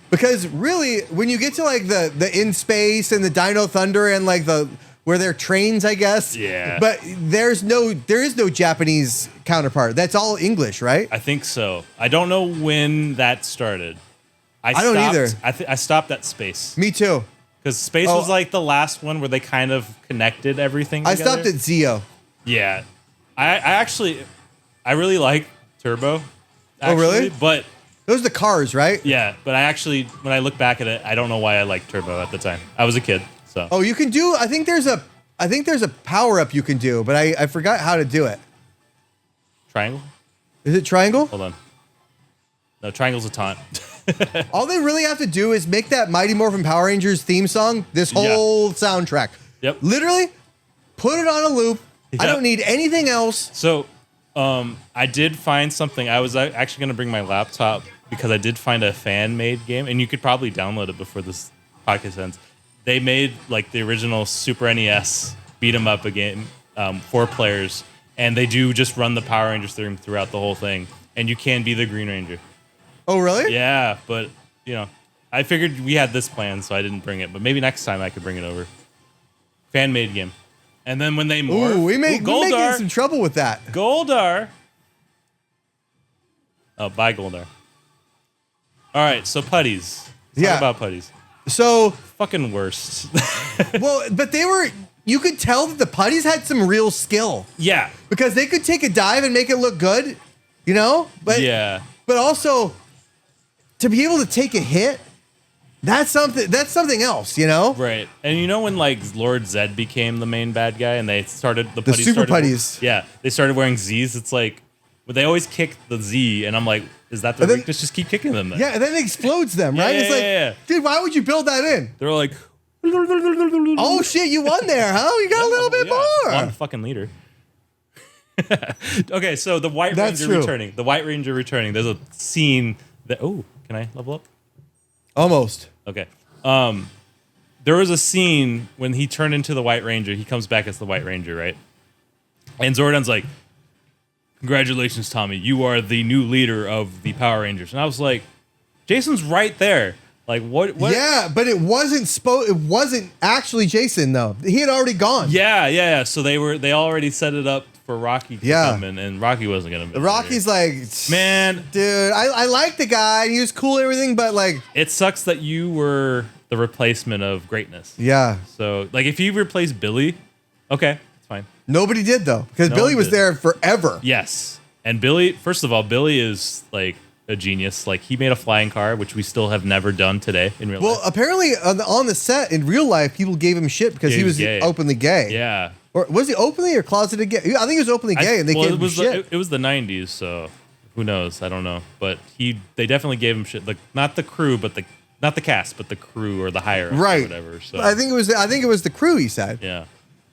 Because really, when you get to like the in space and the Dino Thunder and like where they're trains, I guess. Yeah. But there is no Japanese counterpart. That's all English, right? I think so. I don't know when that started. I don't either. I stopped at space. Me too. Because space was like the last one where they kind of connected everything together. I stopped at Zeo. Yeah. I really like Turbo. Actually, oh, really? But those are the cars, right? Yeah, but when I look back at it, I don't know why I liked Turbo at the time. I was a kid, so. Oh, you can do. I think there's a power up you can do, but I forgot how to do it. Triangle? Is it triangle? Hold on. No, triangle's a taunt. All they really have to do is make that Mighty Morphin Power Rangers theme song this whole soundtrack. Yep. Literally, put it on a loop. Yep. I don't need anything else. So, I did find something. I was actually going to bring my laptop because I did find a fan-made game, and you could probably download it before this podcast ends. They made like the original Super NES beat 'em up game, 4 players, and they do just run the Power Rangers theme throughout the whole thing, and you can be the Green Ranger. Oh, really? Yeah, but I figured we had this plan, so I didn't bring it. But maybe next time I could bring it over. Fan-made game, and then when they morph, we may get some trouble with that. Goldar. Oh, bye Goldar. All right, so putties. Let's talk about putties. So fucking worst. Well, but you could tell that the putties had some real skill. Yeah. Because they could take a dive and make it look good, But yeah. But also to be able to take a hit, that's something else, Right. And when like Lord Zed became the main bad guy and they started the super putties. Yeah. They started wearing Z's. It's like they always kick the Z and I'm like, is that the weakness? Just keep kicking them then. Yeah, and then it explodes them, right? It's like, dude, why would you build that in? They're like, oh shit, you won there, huh? You got a little bit more. I'm the fucking leader. Okay, so the White Ranger returning. The White Ranger returning. There's a scene that. Oh, can I level up? Almost. Okay. There was a scene when he turned into the White Ranger. He comes back as the White Ranger, right? And Zordon's like, "Congratulations, Tommy. You are the new leader of the Power Rangers." And I was like, "Jason's right there." Like what? Yeah, but it wasn't actually Jason though. He had already gone. Yeah. So they already set it up for Rocky to come in, and Rocky wasn't gonna be Rocky's like, man, dude, I like the guy. He was cool and everything, but like, it sucks that you were the replacement of greatness. Yeah. So like, if you replace Billy, okay, it's fine. Nobody did though, because Billy was there forever. Yes, and Billy. First of all, Billy is like a genius. Like he made a flying car, which we still have never done today in real life. Well, apparently on the set in real life, people gave him shit because he was openly gay. Yeah. Or was he openly or closeted gay? I think he was openly gay, and they gave him shit. It was the 90s, so who knows? I don't know. But they definitely gave him shit. Like not the crew, but not the cast, but the crew or the hire, right? Or whatever. So I think it was the crew. He said. Yeah,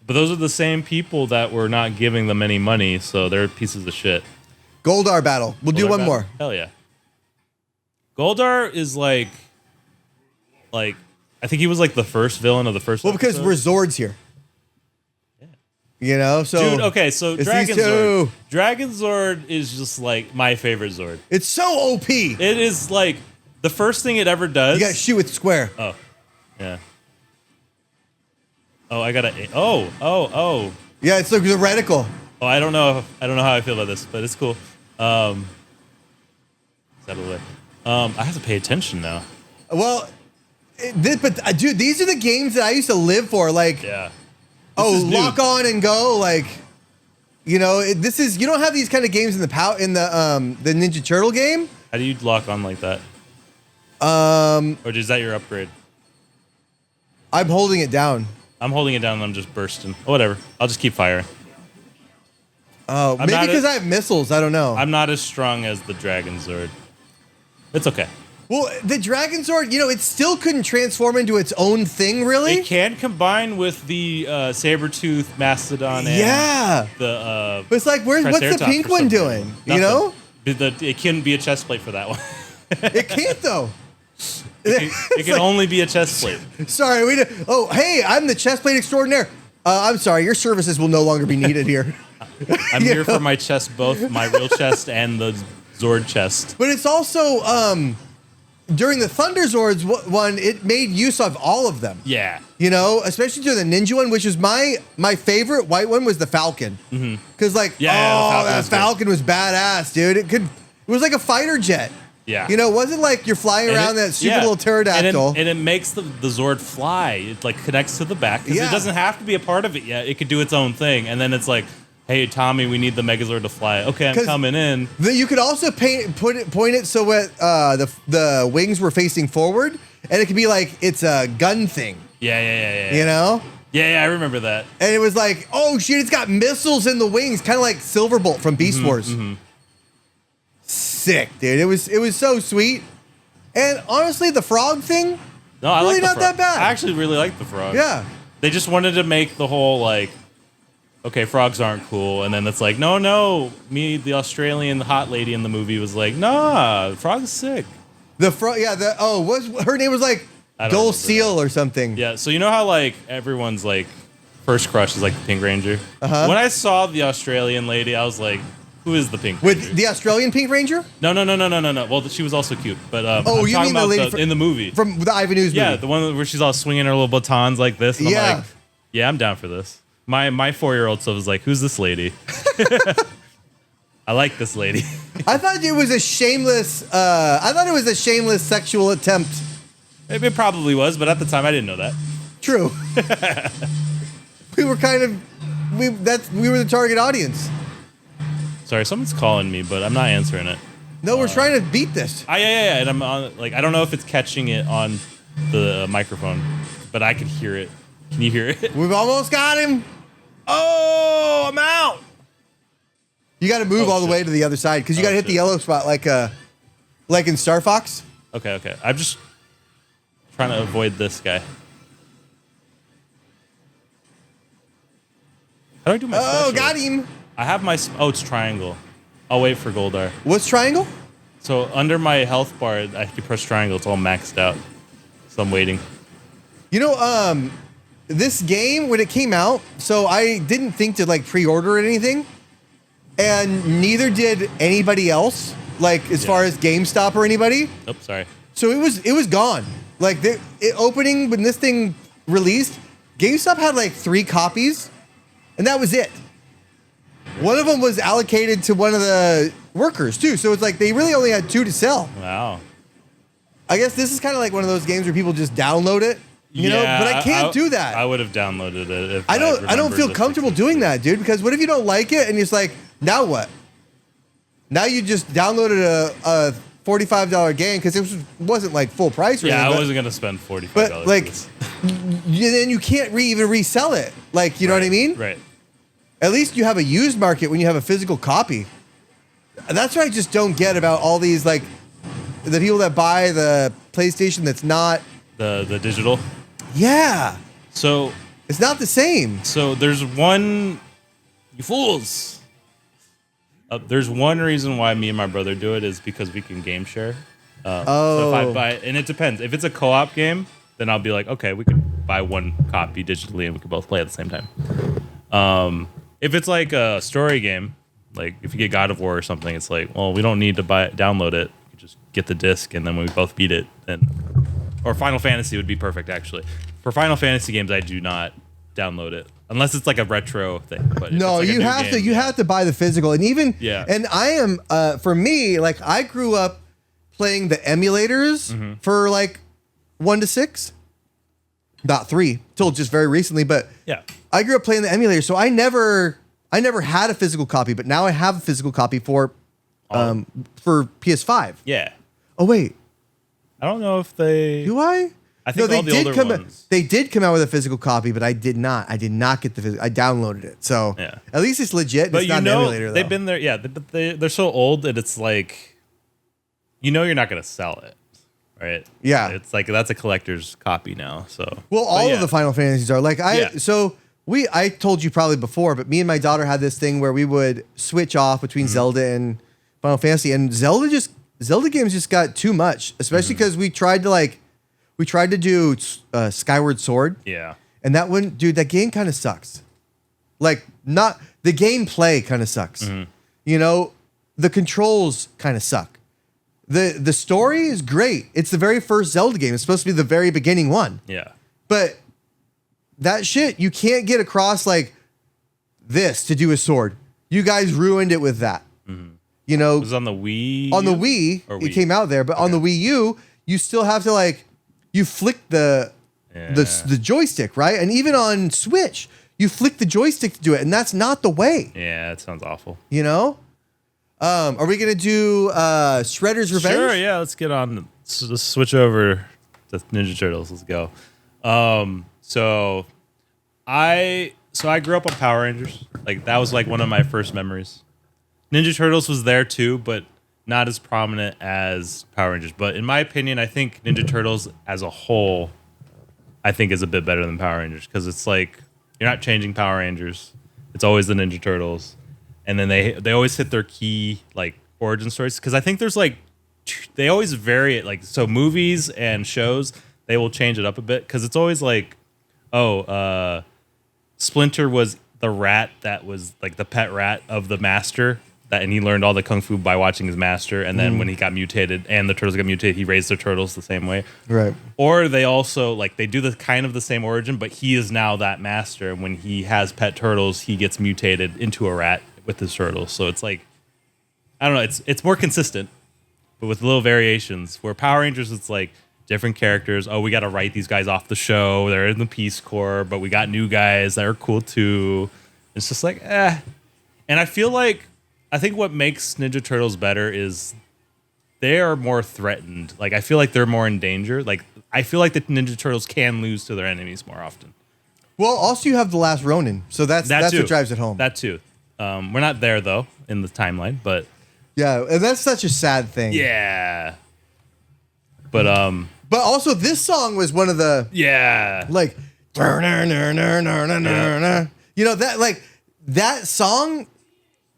but those are the same people that were not giving them any money, so they're pieces of shit. Goldar battle. We'll do one more. Hell yeah. Goldar is like I think he was like the first villain of the first. Well, because we're Zords here. So dude, okay, so Dragon Zord. Dragon Zord is just like my favorite Zord. It's so OP. It is like the first thing it ever does. You gotta shoot with square. Oh, yeah. Oh, I gotta. Oh. Yeah, it's like the reticle. Oh, I don't know how I feel about this, but it's cool. Is that away? I have to pay attention now. Well, dude, these are the games that I used to live for. Like, Yeah. lock on and go. Like, you don't have these kind of games in the Ninja Turtle game. How do you lock on like that? Or is that your upgrade? I'm holding it down. I'm holding it down and I'm just bursting. Oh, whatever. I'll just keep firing. Oh, maybe because I have missiles. I don't know. I'm not as strong as the Dragon Zord. It's okay. Well, the Dragon Zord, it still couldn't transform into its own thing, really. It can combine with the saber-tooth Mastodon and the but it's like, what's the pink one doing? Nothing. It couldn't be a chest plate for that one. It can't, though. It can only be a chest plate. Sorry, hey, I'm the chest plate extraordinaire. I'm sorry, your services will no longer be needed here. I'm here for my chest, both my real chest and the Zord chest. But it's also, during the Thunder Zords one, it made use of all of them. Yeah. Especially during the Ninja one, which is my favorite white one was the Falcon. Because that Falcon was badass, dude. It was like a fighter jet. Yeah. It wasn't like you're flying around that stupid little pterodactyl. And it makes the Zord fly. It like connects to the back. Because it doesn't have to be a part of it yet. It could do its own thing. And then it's like, hey, Tommy, we need the Megazord to fly. Okay, I'm coming in. You could also point it so the wings were facing forward. And it could be like it's a gun thing. Yeah. Yeah, I remember that. And it was like, oh shit, it's got missiles in the wings. Kind of like Silverbolt from Beast Wars. Mm-hmm. Sick, dude. It was so sweet. And honestly, the frog thing, I really like not that bad. I actually really like the frog. Yeah. They just wanted to make the whole like, okay, frogs aren't cool, and then it's like, no, the Australian hot lady in the movie was like, nah, the frog's sick. The frog, her name was like Dulcile or something. Yeah, so you know how like everyone's like first crush is like the Pink Ranger. Uh-huh. When I saw the Australian lady, I was like, who is the Pink Ranger? With the Australian Pink Ranger? No. Well, she was also cute, but I'm you talking mean the lady in the movie from the Ivan Ooze movie? Yeah, the one where she's all swinging her little batons like this. And I'm like, yeah, I'm down for this. My 4-year-old self was like, who's this lady? I like this lady. I thought it was a shameless. Sexual attempt. It probably was, but at the time I didn't know that. True. We were we were the target audience. Sorry, someone's calling me, but I'm not answering it. No, we're trying to beat this. Yeah, and I'm on. Like, I don't know if it's catching it on the microphone, but I can hear it. Can you hear it? We've almost got him. Oh, I'm out. You got to move all the way to the other side because you got to hit the yellow spot like in Star Fox. Okay. I'm just trying to avoid this guy. How do I do my special? Oh, got him. I have my... Oh, it's triangle. I'll wait for Goldar. What's triangle? So under my health bar, I can press triangle. It's all maxed out. So I'm waiting. This game, when it came out, so I didn't think to like pre-order anything. And neither did anybody else, like as far as GameStop or anybody. Oh, sorry. So it was gone. Like opening when this thing released, GameStop had like 3 copies, and that was it. One of them was allocated to one of the workers too, so it's like they really only had 2 to sell. Wow. I guess this is kind of like one of those games where people just download it, you know. But I can't do that. I would have downloaded it. If I don't feel comfortable doing that, dude. Because what if you don't like it and it's like, now what? Now you just downloaded a $45 game because it wasn't like full price. Or anything, I wasn't gonna spend $45. But like, then you can't even resell it. Like, you know what I mean? Right. At least you have a used market when you have a physical copy. And that's what I just don't get about all these, like, the people that buy the PlayStation that's not the digital. Yeah. So it's not the same. So there's one, you fools. There's one reason why me and my brother do it is because we can game share. So if I buy, and it depends. If it's a co-op game, then I'll be like, okay, we could buy one copy digitally and we can both play at the same time. If it's like a story game, like if you get God of War or something, it's like, well, we don't need to download it. You just get the disc, and then when we both beat it, then or Final Fantasy would be perfect actually. For Final Fantasy games, I do not download it unless it's like a retro thing. But no, it's like you have to. You have to buy the physical, and even And I am for me, like I grew up playing the emulators for like 1 to 6, not 3 till just very recently. But I grew up playing the emulators, so I never had a physical copy, but now I have a physical copy for PS5. Yeah. Oh wait, I don't know if they do. I think no, all the older ones. They did come out with a physical copy, but I did not. I did not get the physical. I downloaded it, so at least it's legit. But it's not an emulator. They've been there. Yeah, but they're so old that it's like, you're not gonna sell it, right? Yeah, it's like that's a collector's copy now. So all of the Final Fantasies are like I told you probably before, but me and my daughter had this thing where we would switch off between Zelda and Final Fantasy, and Zelda games just got too much, especially because we tried to do Skyward Sword. Yeah. And that one, dude, that game kind of sucks. Like, not the gameplay kind of sucks. You know, the controls kind of suck. The story is great. It's the very first Zelda game. It's supposed to be the very beginning one. Yeah. But that shit, you can't get across like this to do a sword. You guys ruined it with that. You know, it was on the Wii. On the Wii, it came out there, but on the Wii U, you still have to like you flick the joystick, right? And even on Switch, you flick the joystick to do it, and that's not the way. Yeah, that sounds awful. You know? Are we gonna do Shredder's Revenge? Sure, yeah. Let's get on. Let's switch over to Ninja Turtles. Let's go. So I grew up on Power Rangers. Like that was like one of my first memories. Ninja Turtles was there too, but not as prominent as Power Rangers. But in my opinion, I think Ninja Turtles as a whole, I think is a bit better than Power Rangers because it's like you're not changing Power Rangers. It's always the Ninja Turtles. And then they always hit their key like origin stories because I think there's like they always vary it. Like so movies and shows, they will change it up a bit because it's always like, Splinter was the rat that was like the pet rat of the master. And he learned all the kung fu by watching his master. And then when he got mutated and the turtles got mutated, he raised the turtles the same way. Right. Or they also like they do the kind of the same origin, but he is now that master. And when he has pet turtles, he gets mutated into a rat with his turtles. So it's like, I don't know. It's more consistent, but with little variations. Where Power Rangers, it's like different characters. Oh, we got to write these guys off the show. They're in the Peace Corps, but we got new guys that are cool too. It's just like, And I feel like. I think what makes Ninja Turtles better is they are more threatened. Like, I feel like they're more in danger. Like, I feel like the Ninja Turtles can lose to their enemies more often. Well, also you have The Last Ronin, so that's what drives it home. That too. We're not there, though, in the timeline, but... Yeah, and that's such a sad thing. Yeah. But also, this song was one of the... Yeah. Like... You know, that song...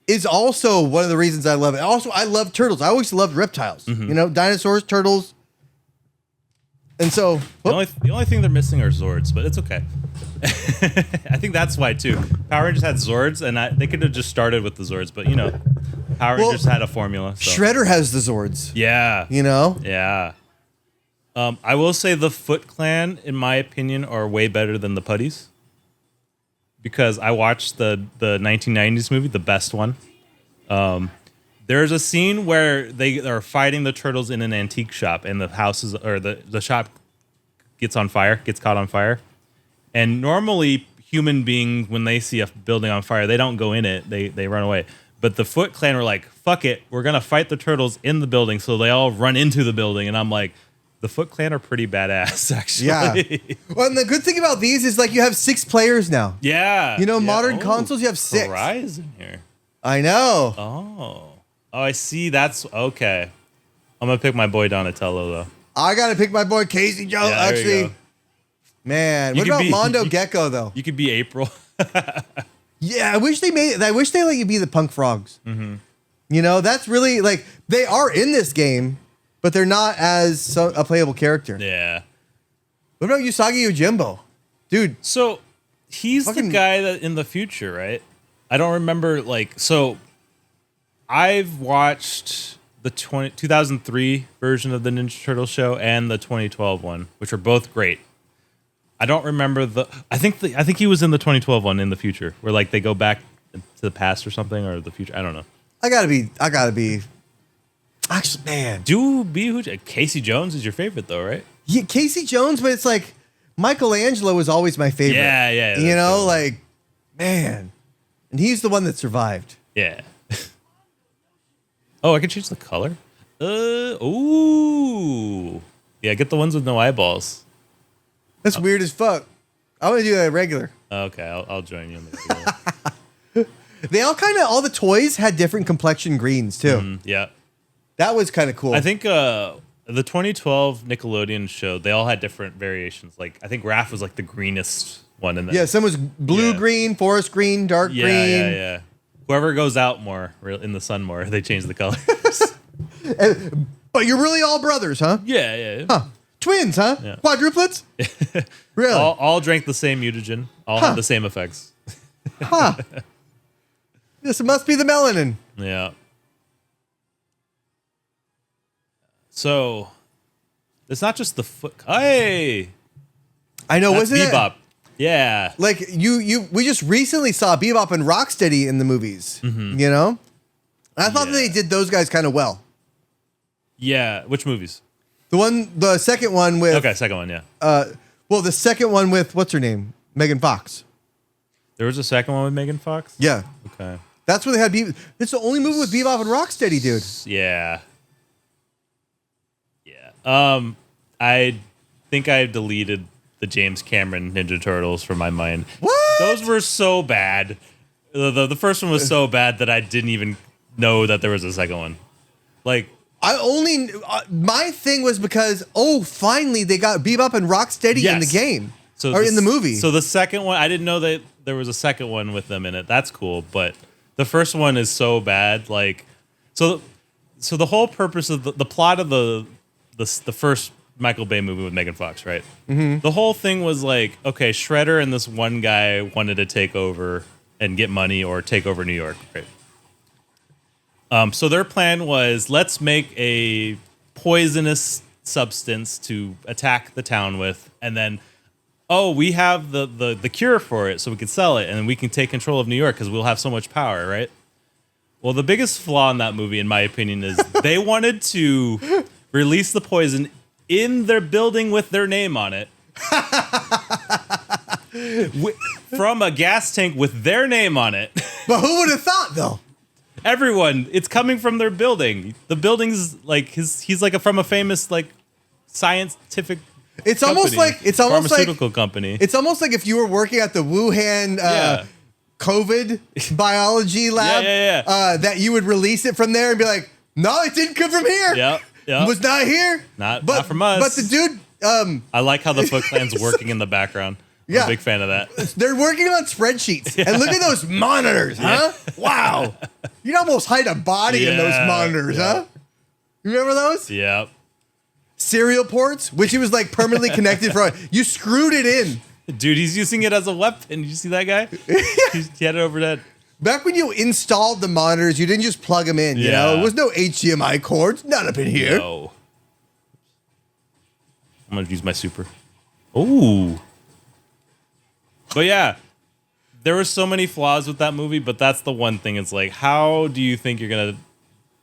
is also one of the reasons I love it. Also, I love turtles. I always loved reptiles. You know, dinosaurs, turtles. And so... The only thing they're missing are Zords, but it's okay. I think that's why, too. Power Rangers had Zords, and they could have just started with the Zords, but, you know, Power Rangers had a formula. So. Shredder has the Zords. Yeah. You know? Yeah. I will say the Foot Clan, in my opinion, are way better than the Putties. Because I watched the 1990s movie, the best one. There's a scene where they are fighting the turtles in an antique shop, and the houses or the shop gets caught on fire. And normally, human beings, when they see a building on fire, they don't go in it; they run away. But the Foot Clan were like, "Fuck it, we're gonna fight the turtles in the building." So they all run into the building, and I'm like. The Foot Clan are pretty badass, actually. Yeah. Well, and the good thing about these is like you have 6 players now. Yeah. You know, modern consoles, you have 6. Horizon here. I know. Oh, I see. That's okay. I'm gonna pick my boy Donatello though. I gotta pick my boy Casey Joe. Yeah, actually, man. What about Mondo Gecko though? You could be April. Yeah, I wish they let you be the Punk Frogs. You know, that's really like they are in this game. But they're not as a playable character. Yeah. What about Usagi Yojimbo? Dude. So, he's the guy that in the future, right? I don't remember, so I've watched the 2003 version of the Ninja Turtle show and the 2012 one, which are both great. I don't remember I think he was in the 2012 one in the future, where like they go back to the past or something, or the future. I don't know. I gotta be. Actually, man, Casey Jones is your favorite though, right? yeah, Casey Jones, but it's like Michelangelo was always my favorite. Yeah. You know, like, man, and he's the one that survived. Yeah. Oh, I can change the color. Ooh. Yeah, get the ones with no eyeballs. That's weird as fuck. I want to do that regular. Okay, I'll join you on the regular. They all the toys had different complexion greens too. Yeah. That was kind of cool. I think the 2012 Nickelodeon show, they all had different variations. Like, I think Raph was like the greenest one in there. Yeah, some was blue green, forest green, dark green. Yeah. Whoever goes out more in the sun more, they change the colors. But you're really all brothers, huh? Yeah. Huh. Twins, huh? Yeah. Quadruplets? Really? All drank the same mutagen. All had the same effects. Huh. This must be the melanin. Yeah. So, it's not just the foot. Hey! I know, That's wasn't Bebop. it? Yeah. Like, we just recently saw Bebop and Rocksteady in the movies, you know? And I thought that they did those guys kind of well. Yeah. Which movies? The second one with... Okay, second one, yeah. The second one with, what's her name? Megan Fox. There was a second one with Megan Fox? Yeah. Okay. That's where they had Bebop. It's the only movie with Bebop and Rocksteady, dude. Yeah. I think I deleted the James Cameron Ninja Turtles from my mind. What? Those were so bad. The first one was so bad that I didn't even know that there was a second one. Like, my thing was because, finally they got Bebop and Rocksteady in the game. In the movie. So the second one, I didn't know that there was a second one with them in it. That's cool. But the first one is so bad. Like, so the whole purpose of the plot of the first Michael Bay movie with Megan Fox, right? Mm-hmm. The whole thing was like, okay, Shredder and this one guy wanted to take over and get money or take over New York, right? So their plan was, let's make a poisonous substance to attack the town with, and then, we have the cure for it, so we can sell it, and then we can take control of New York because we'll have so much power, right? Well, the biggest flaw in that movie, in my opinion, is they wanted to release the poison in their building with their name on it. From a gas tank with their name on it. But who would have thought, though? Everyone. It's coming from their building. The building's like he's like from a famous like scientific pharmaceutical company. It's almost like if you were working at the Wuhan COVID biology lab, that you would release it from there and be like, no, it didn't come from here. Yep. Was not here. Not from us. But the dude... I like how the Foot Clan's working in the background. I'm a big fan of that. They're working on spreadsheets. Yeah. And look at those monitors, huh? Wow. You'd almost hide a body in those monitors, huh? You remember those? Yep. Serial ports, which he was like permanently connected for. You screwed it in. Dude, he's using it as a weapon. Did you see that guy? He had it over that. Back when you installed the monitors, you didn't just plug them in, you know? There was no HDMI cords. None up in here. No. I'm going to use my super. Ooh. But yeah, there were so many flaws with that movie, but that's the one thing. It's like, how do you think you're going to...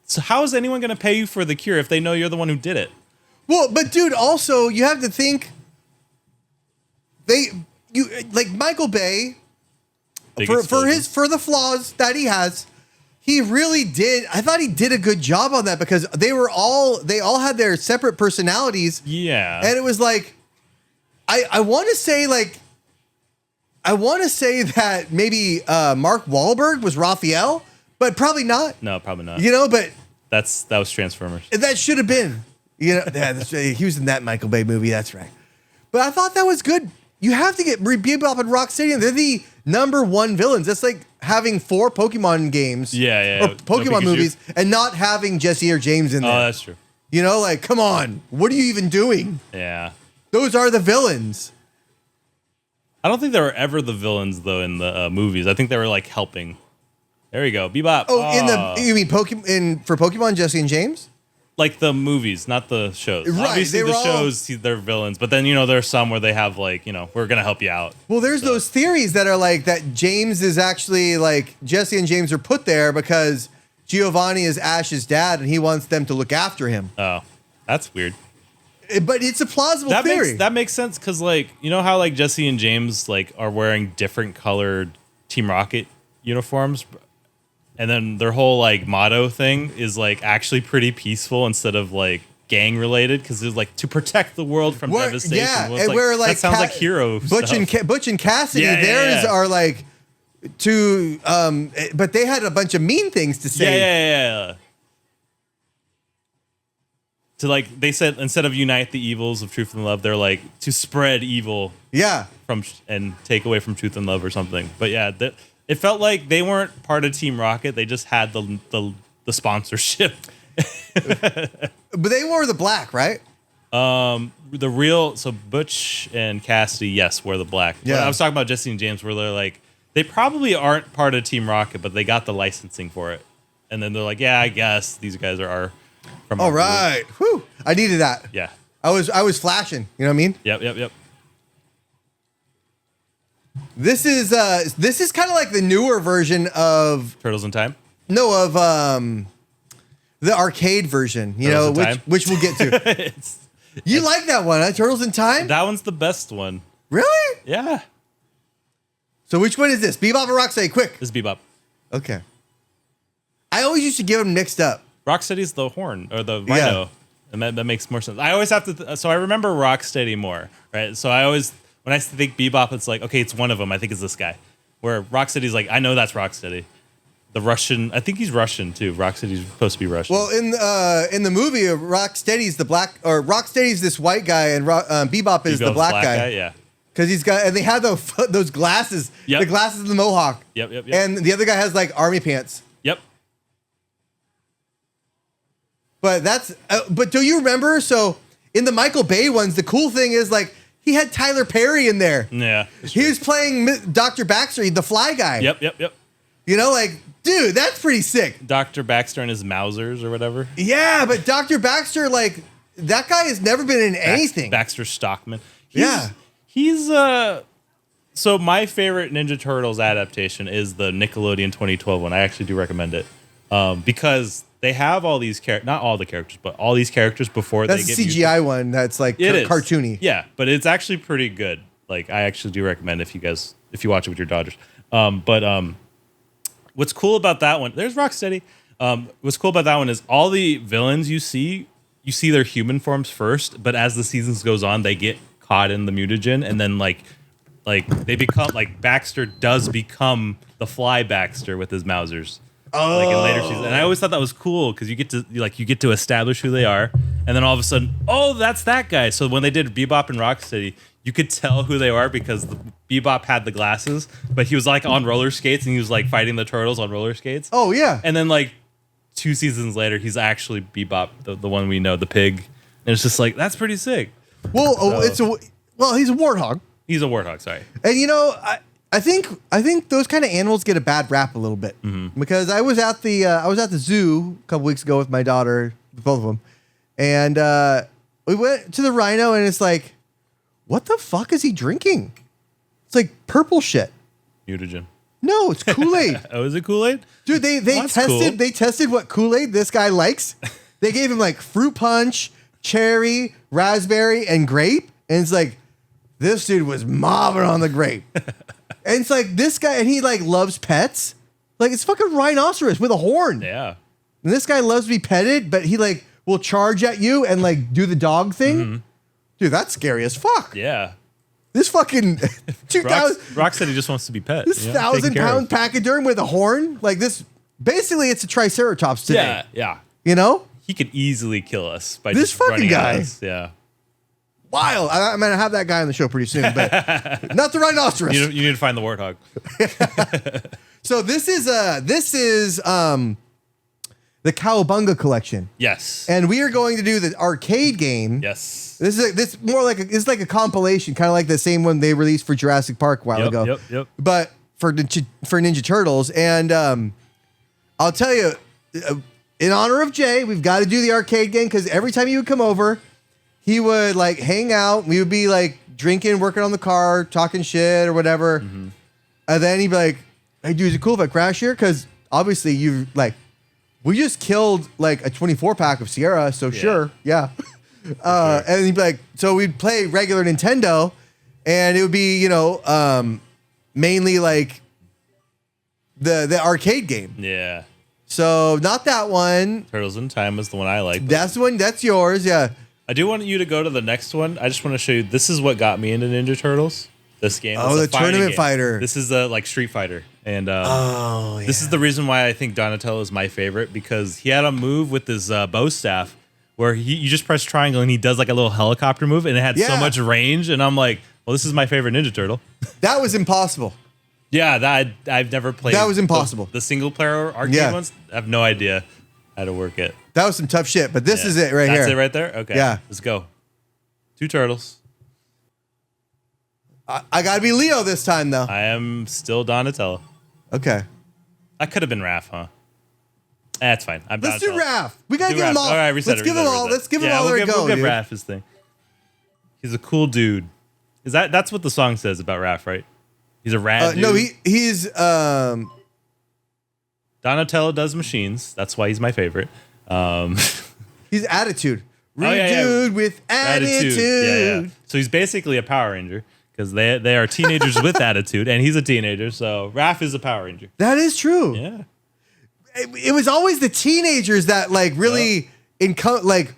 So how is anyone going to pay you for the cure if they know you're the one who did it? Well, but dude, also, you have to think... Like Michael Bay... For the flaws that he has, he really did. I thought he did a good job on that because they all had their separate personalities. Yeah. And it was like, I want to say that maybe Mark Wahlberg was Raphael, but probably not. No, probably not. You know, but that was Transformers. That should have been. You know, he was in that Michael Bay movie. That's right. But I thought that was good. You have to get Bebop and Rocksteady. They're the #1 villains. That's like having 4 Pokemon games. Yeah. Or Pokemon movies and not having Jesse or James in there. Oh, that's true. You know, like, come on. What are you even doing? Yeah. Those are the villains. I don't think they were ever the villains, though, in the movies. I think they were, like, helping. There you go. Bebop. You mean for Pokemon, Jesse and James? like the movies, not the shows. Right, Obviously, they were the all- shows, they're villains. But then, there's some where they have, like, we're going to help you out. Well, there's those theories that are like that James is actually like Jesse and James are put there because Giovanni is Ash's dad and he wants them to look after him. Oh, that's weird. But it's a plausible theory. That makes sense because, like, how, like, Jesse and James, like, are wearing different colored Team Rocket uniforms? And then their whole, like, motto thing is, like, actually pretty peaceful instead of, like, gang related because it's like to protect the world from devastation. Yeah, well, and like, we're like that sounds like hero Butch stuff. Butch and Cassidy. Yeah, theirs are like to, but they had a bunch of mean things to say. Yeah. To like they said instead of unite the evils of truth and love, they're like to spread evil. Yeah, from and take away from truth and love or something. But yeah, it felt like they weren't part of Team Rocket. They just had the sponsorship. But they wore the black, right? So Butch and Cassidy, yes, wear the black. Yeah. But I was talking about Jesse and James where they're like, they probably aren't part of Team Rocket, but they got the licensing for it. And then they're like, yeah, I guess these guys are from All our group. right. Whew. I needed that. Yeah. I was flashing. You know what I mean? Yep. This is kind of like the newer version of Turtles in Time? the arcade version, Turtles in Time? which we'll get to. You like that one, huh? Turtles in Time? That one's the best one. Really? Yeah. So which one is this? Bebop or Rocksteady? Quick. This is Bebop. Okay. I always used to get them mixed up. Rocksteady's the horn or the rhino. And that makes more sense. I always have to so I remember Rocksteady more, right? So I always when I think Bebop, it's like, okay, it's one of them. I think it's this guy. Where Rocksteady's like, I know that's Rocksteady. The Russian, I think he's Russian too. Rocksteady's supposed to be Russian. Well, in the movie, Rocksteady's the black, or Rocksteady's this white guy, and Bebop is the black guy. Yeah. Because he's got, and they have those glasses, Yep. the glasses and the mohawk. Yep. And the other guy has like army pants. Yep. But but do you remember? So in the Michael Bay ones, the cool thing is like he had Tyler Perry in there. Yeah. He was playing Dr. Baxter, the fly guy. Yep. Dude, that's pretty sick. Dr. Baxter and his Mausers or whatever. Yeah, but Dr. Baxter, like, that guy has never been in anything. Baxter Stockman. He's So my favorite Ninja Turtles adaptation is the Nickelodeon 2012 one. I actually do recommend it. Because they have all these characters, not all the characters, but all these characters before that's they get the CGI one that's like cartoony. Yeah, but it's actually pretty good. Like, I actually do recommend if you watch it with your daughters. What's cool about that one, there's Rocksteady. What's cool about that one is all the villains you see their human forms first, but as the seasons goes on, they get caught in the mutagen, and then like they become like Baxter does become the Fly Baxter with his Mausers. Oh, like in later seasons, and I always thought that was cool because you get to establish who they are, and then all of a sudden, oh, that's that guy. So when they did Bebop and Rocksteady, you could tell who they are because Bebop had the glasses, but he was like on roller skates and he was like fighting the turtles on roller skates. Oh yeah, and then like 2 seasons later, he's actually Bebop, the one we know, the pig, and it's just like that's pretty sick. Well, he's a warthog. He's a warthog, sorry. And I think those kind of animals get a bad rap a little bit because I was at the zoo a couple weeks ago with my daughter, both of them, and we went to the rhino and it's like, what the fuck is he drinking? It's like purple shit. Mutagen. No, it's Kool-Aid. Oh, is it Kool-Aid? Dude, they tested what Kool-Aid this guy likes. They gave him like fruit punch, cherry, raspberry, and grape, and it's like this dude was mobbing on the grape. And it's like this guy, and he like loves pets. Like it's fucking rhinoceros with a horn. Yeah. And this guy loves to be petted, but he like will charge at you and like do the dog thing. Mm-hmm. Dude, that's scary as fuck. Yeah. This fucking 2000 Rocksteady just wants to be pet. This 1,000-pound pachyderm with a horn, like this. Basically, it's a triceratops today. Yeah. You know, he could easily kill us by this just fucking running guy. at us. Yeah. Wild. I'm gonna have that guy on the show pretty soon, but not the rhinoceros. You need to find the warthog. So this is the Cowabunga collection. Yes. And we are going to do the arcade game. Yes. This more like it's like a compilation, kind of like the same one they released for Jurassic Park a while ago. Yep. But for Ninja Turtles, and I'll tell you, in honor of Jay, we've got to do the arcade game because every time he would come over, he would like hang out. We would be like drinking, working on the car, talking shit or whatever. Mm-hmm. And then he'd be like, "Hey, dude, is it cool if I crash here?" Because obviously we just killed like a 24 pack of Sierra, so sure, yeah. Sure. And he'd be like, so we'd play regular Nintendo, and it would be mainly like the arcade game. Yeah. So not that one. Turtles in Time was the one I liked. That's the one. That's yours. Yeah. I do want you to go to the next one. I just want to show you. This is what got me into Ninja Turtles. This game. Oh, the tournament game. fighter. This is like Street Fighter, and this is the reason why I think Donatello is my favorite, because he had a move with his bow staff where you just press triangle and he does like a little helicopter move, and it had so much range. And I'm like, well, this is my favorite Ninja Turtle. That was impossible. Yeah, I've never played. That was impossible. The single player arcade ones, I have no idea how to work it. That was some tough shit, but this is it right here. That's it right there? Okay. Yeah. Let's go. 2 turtles. I got to be Leo this time, though. I am still Donatello. Okay. I could have been Raph, huh? That's fine. Let's do Raph. We got to give them all. All right, reset. Let's give them all. Let's give them all their go, We'll give dude. Raph his thing. He's a cool dude. That's what the song says about Raph, right? He's a rad dude. No, he's Donatello does machines. That's why he's my favorite. He's attitude. Yeah. Dude with attitude. Yeah. So he's basically a Power Ranger, because they are teenagers with attitude, and he's a teenager. So Raph is a Power Ranger. That is true. Yeah. It was always the teenagers that like really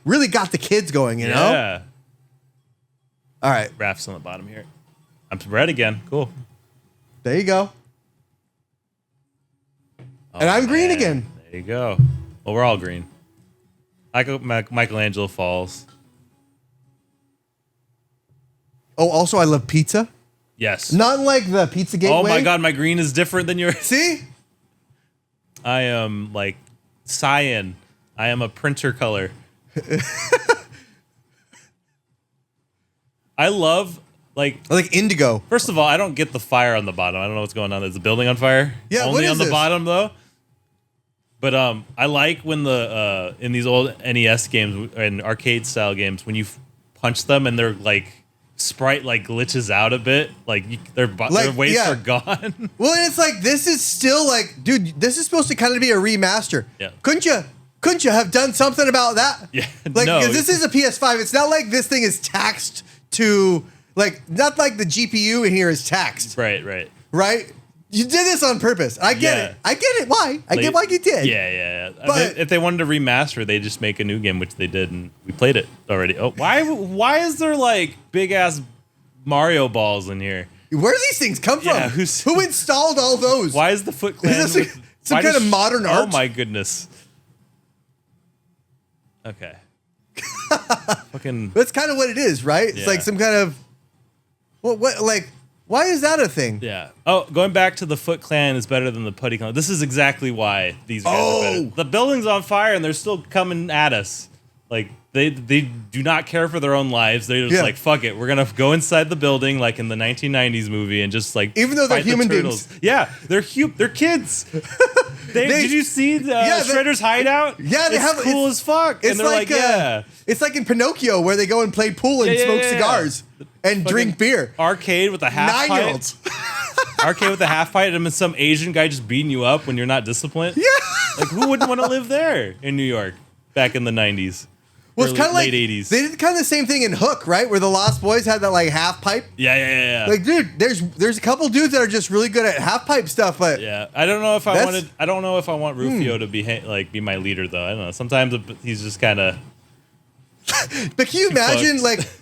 really got the kids going, you know? Yeah. All right. Raph's on the bottom here. I'm red again. Cool. There you go. And I'm green again. There you go. Well, we're all green. I go Michelangelo Falls. Oh, also I love pizza. Yes. Not like the Pizza Gateway. Oh my God, my green is different than yours. See? I am like cyan. I am a printer color. I love like indigo. First of all, I don't get the fire on the bottom. I don't know what's going on. Is the building on fire? Yeah, only what is on the this? bottom though. But I like when the in these old NES games and arcade style games, when you punch them and their like sprite like glitches out a bit, like their weights are gone. Well, and it's like this is still like, dude, this is supposed to kind of be a remaster. Yeah. Couldn't you have done something about that? Yeah. Like, no, 'cause this is a PS5. It's not like this thing is taxed to like, not like the GPU in here is taxed. Right. Right? You did this on purpose. I get it. I get it. Why? I get why you did. Yeah. But if they wanted to remaster, they just make a new game, which they did, and we played it already. Oh, why is there like big ass Mario balls in here? where do these things come from? Yeah, who installed all those? Why is the Foot Clan? Is this some kind of modern art? Oh my goodness. Okay. Fucking. That's kind of what it is, right? It's like some kind of. What like? Why is that a thing? Yeah. Oh, going back to the Foot Clan is better than the Putty Clan. This is exactly why these guys are better. The building's on fire and they're still coming at us. Like they do not care for their own lives. They're just like, fuck it, we're gonna go inside the building like in the 1990s movie and just like, even though they're fight human the turtles. beings. Yeah, they're kids. Did you see the Shredder's hideout? Yeah, they it's cool as fuck. And they're like it's like in Pinocchio where they go and play pool and smoke cigars and drink beer. Arcade with a half 9-year-olds. Arcade with a half pint and some Asian guy just beating you up when you're not disciplined. Yeah. Like, who wouldn't want to live there in New York back in the 90s? Well, it's kind of like late 80s. They did kind of the same thing in Hook, right? Where the Lost Boys had that like half pipe. Yeah. Like, dude, there's a couple dudes that are just really good at half pipe stuff, but yeah, I don't know if I want Rufio to be my leader though. I don't know. Sometimes he's just kind of. But can you imagine,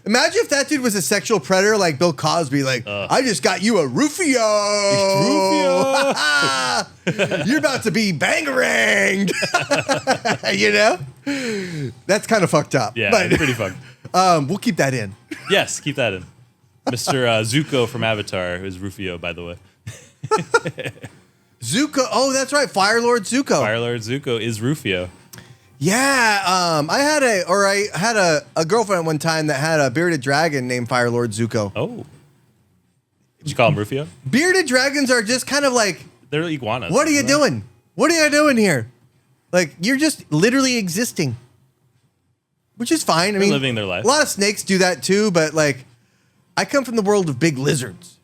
imagine if that dude was a sexual predator like Bill Cosby, like, I just got you a Rufio. You're about to be bangaranged. You know? That's kind of fucked up. Yeah, but, it's pretty fucked. We'll keep that in. Yes, keep that in. Mr. Zuko from Avatar is Rufio, by the way. Zuko. Oh, that's right. Fire Lord Zuko. Fire Lord Zuko is Rufio. Yeah, I had a girlfriend at one time that had a bearded dragon named Fire Lord Zuko. Oh. Did you call him Rufio? Bearded dragons are just kind of like, they're iguanas. what are you doing? What are you doing here? Like you're just literally existing, which is fine. I mean, living their life. A lot of snakes do that too, but like, I come from the world of big lizards,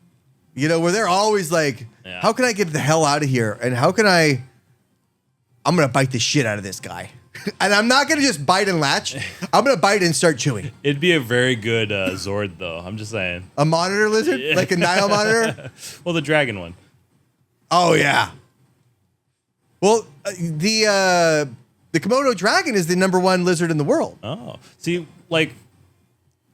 you know, where they're always like, how can I get the hell out of here? And how can I'm going to bite the shit out of this guy. And I'm not going to just bite and latch. I'm going to bite and start chewing. It'd be a very good Zord, though. I'm just saying. A monitor lizard? Yeah. Like a Nile monitor? Well, the dragon one. Oh, yeah. Well, the Komodo dragon is the #1 lizard in the world. Oh. See, like,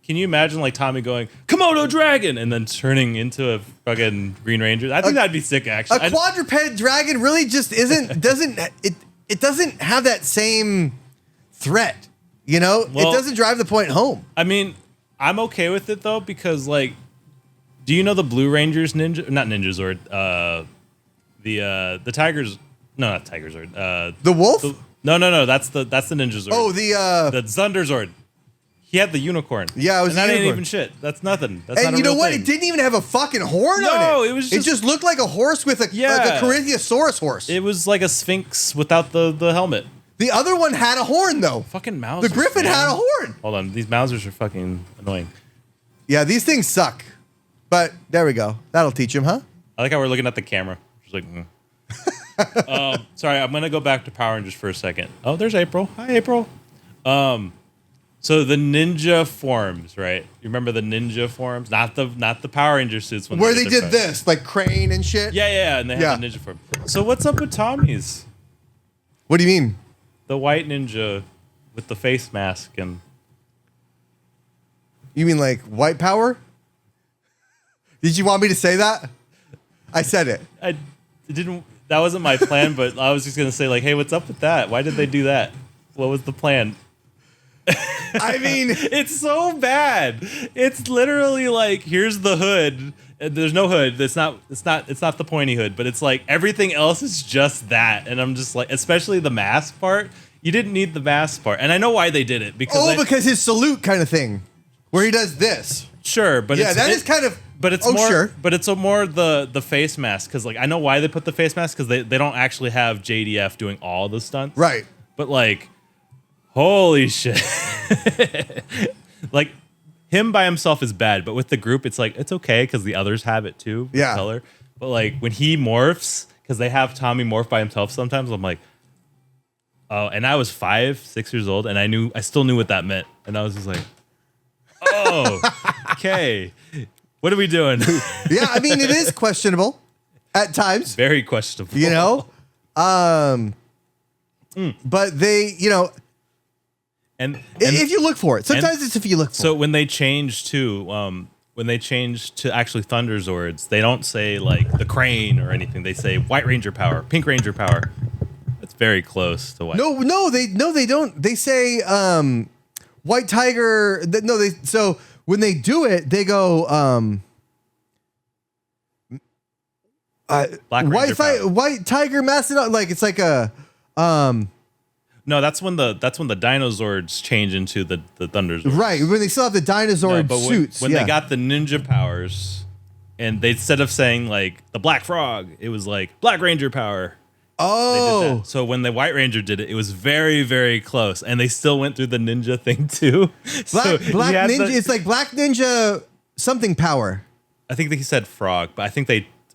can you imagine, like, Tommy going, Komodo dragon, and then turning into a fucking Green Ranger? I think that'd be sick, actually. A quadruped dragon really just it doesn't have that same threat, you know? Well, it doesn't drive the point home. I mean, I'm okay with it, though, because, like, do you know the Blue Rangers ninja? Not Ninja Zord. The Tigers. No, not Tiger Zord. The Wolf? No. That's the Ninja Zord. Oh, the Thunder Zord. He had the unicorn. Yeah, it was. And that ain't even shit. That's nothing. That's and not you know what? thing. It didn't even have a fucking horn on it. No, it was. It just looked like a horse with like a Corinthiasaurus horse. It was like a Sphinx without the helmet. The other one had a horn though. Fucking Mausers. The Griffin had a horn. Hold on, these Mausers are fucking annoying. Yeah, these things suck. But there we go. That'll teach him, huh? I like how we're looking at the camera. Just like. Sorry, I'm gonna go back to Power Rangers for a second. Oh, there's April. Hi, April. So the ninja forms, right? You remember the ninja forms, not the Power Ranger suits where they did this, like crane and shit. Yeah, and they had the ninja form. So what's up with Tommy's? What do you mean? The white ninja with the face mask and. You mean like white power? Did you want me to say that? I said it. I didn't. That wasn't my plan, but I was just gonna say like, hey, what's up with that? Why did they do that? What was the plan? I mean, it's so bad. It's literally like, here's the hood. There's no hood. It's not the pointy hood, but it's like everything else is just that. And I'm just like, especially the mask part. You didn't need the mask part, and I know why they did it because his salute kind of thing, where he does this. Sure, but is kind of. But it's more. Sure. But it's more the face mask, because like I know why they put the face mask, because they don't actually have JDF doing all the stunts. Right. But like, holy shit. Like, him by himself is bad, but with the group, it's like, it's okay because the others have it too. Yeah. Color. But like, when he morphs, because they have Tommy morph by himself sometimes, I'm like, oh, and I was 5-6 years old, and I still knew what that meant. And I was just like, oh, okay. What are we doing? Yeah, I mean, it is questionable at times. Very questionable. You know? But they, you know, and if you look for it. Sometimes it's if you look for it. So when they change to actually Thunder Zords, they don't say like the crane or anything. They say White Ranger power, Pink Ranger power. That's very close to what. No, they don't. They say White Tiger. So when they do it, they go Black Ranger power. White Tiger Mastodon. Like it's like a No, that's when the Dinozords change into the Thunder Zords. Right, when they still have the dinosaur suits. When they got the ninja powers, and they, instead of saying like the Black Frog, it was like Black Ranger power. Oh. They did that. So when the White Ranger did it, it was very, very close. And they still went through the ninja thing too. Black Ninja, it's like Black Ninja something power. I think he said frog, but I think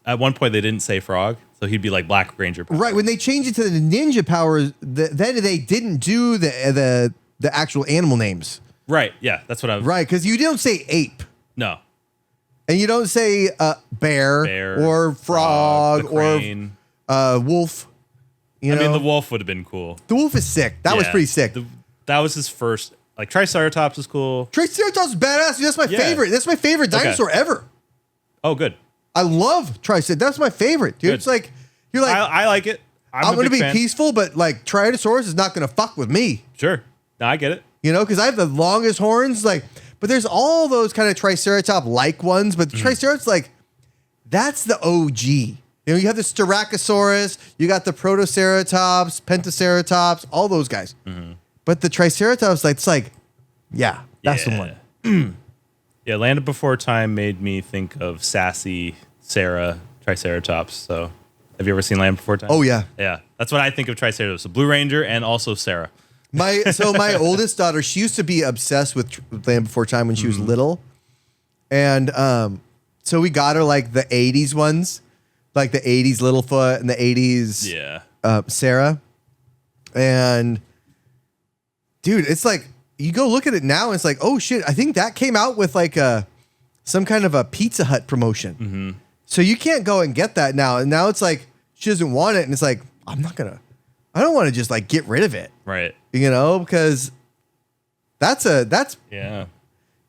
at one point they didn't say frog. So he'd be like Black Ranger power. Right, when they changed it to the ninja powers, then they didn't do the actual animal names. Right, yeah, that's what I was. Right, because you don't say ape. No. And you don't say bear or frog or wolf. I mean, the wolf would have been cool. The wolf is sick. That was pretty sick. That was his first. Like, Triceratops is cool. Triceratops is badass. That's my favorite. That's my favorite dinosaur ever. Oh, good. I love Triceratops. That's my favorite, dude. Good. It's like, you're like... I like it. I'm going to be peaceful, but like Triceratops is not going to fuck with me. Sure. No, I get it. You know, because I have the longest horns. Like, but there's all those kind of Triceratops-like ones, but the Triceratops, like, that's the OG. You know, you have the Styracosaurus, you got the Protoceratops, Pentaceratops, all those guys. Mm-hmm. But the Triceratops, like, it's like, that's the one. Yeah, Land of Before Time made me think of sassy Sarah Triceratops. So Have you ever seen Land Before Time? Oh yeah. Yeah. That's what I think of Triceratops. So Blue Ranger and also Sarah. My oldest daughter, she used to be obsessed with Land Before Time when she was little. And so we got her like the 80s ones, like the 80s Littlefoot and the 80s Sarah. And dude, it's like you go look at it now and it's like, oh shit, I think that came out with like some kind of a Pizza Hut promotion. Mm-hmm. So you can't go and get that now. And now it's like she doesn't want it and it's like, I don't want to just like get rid of it. Right. You know, because that's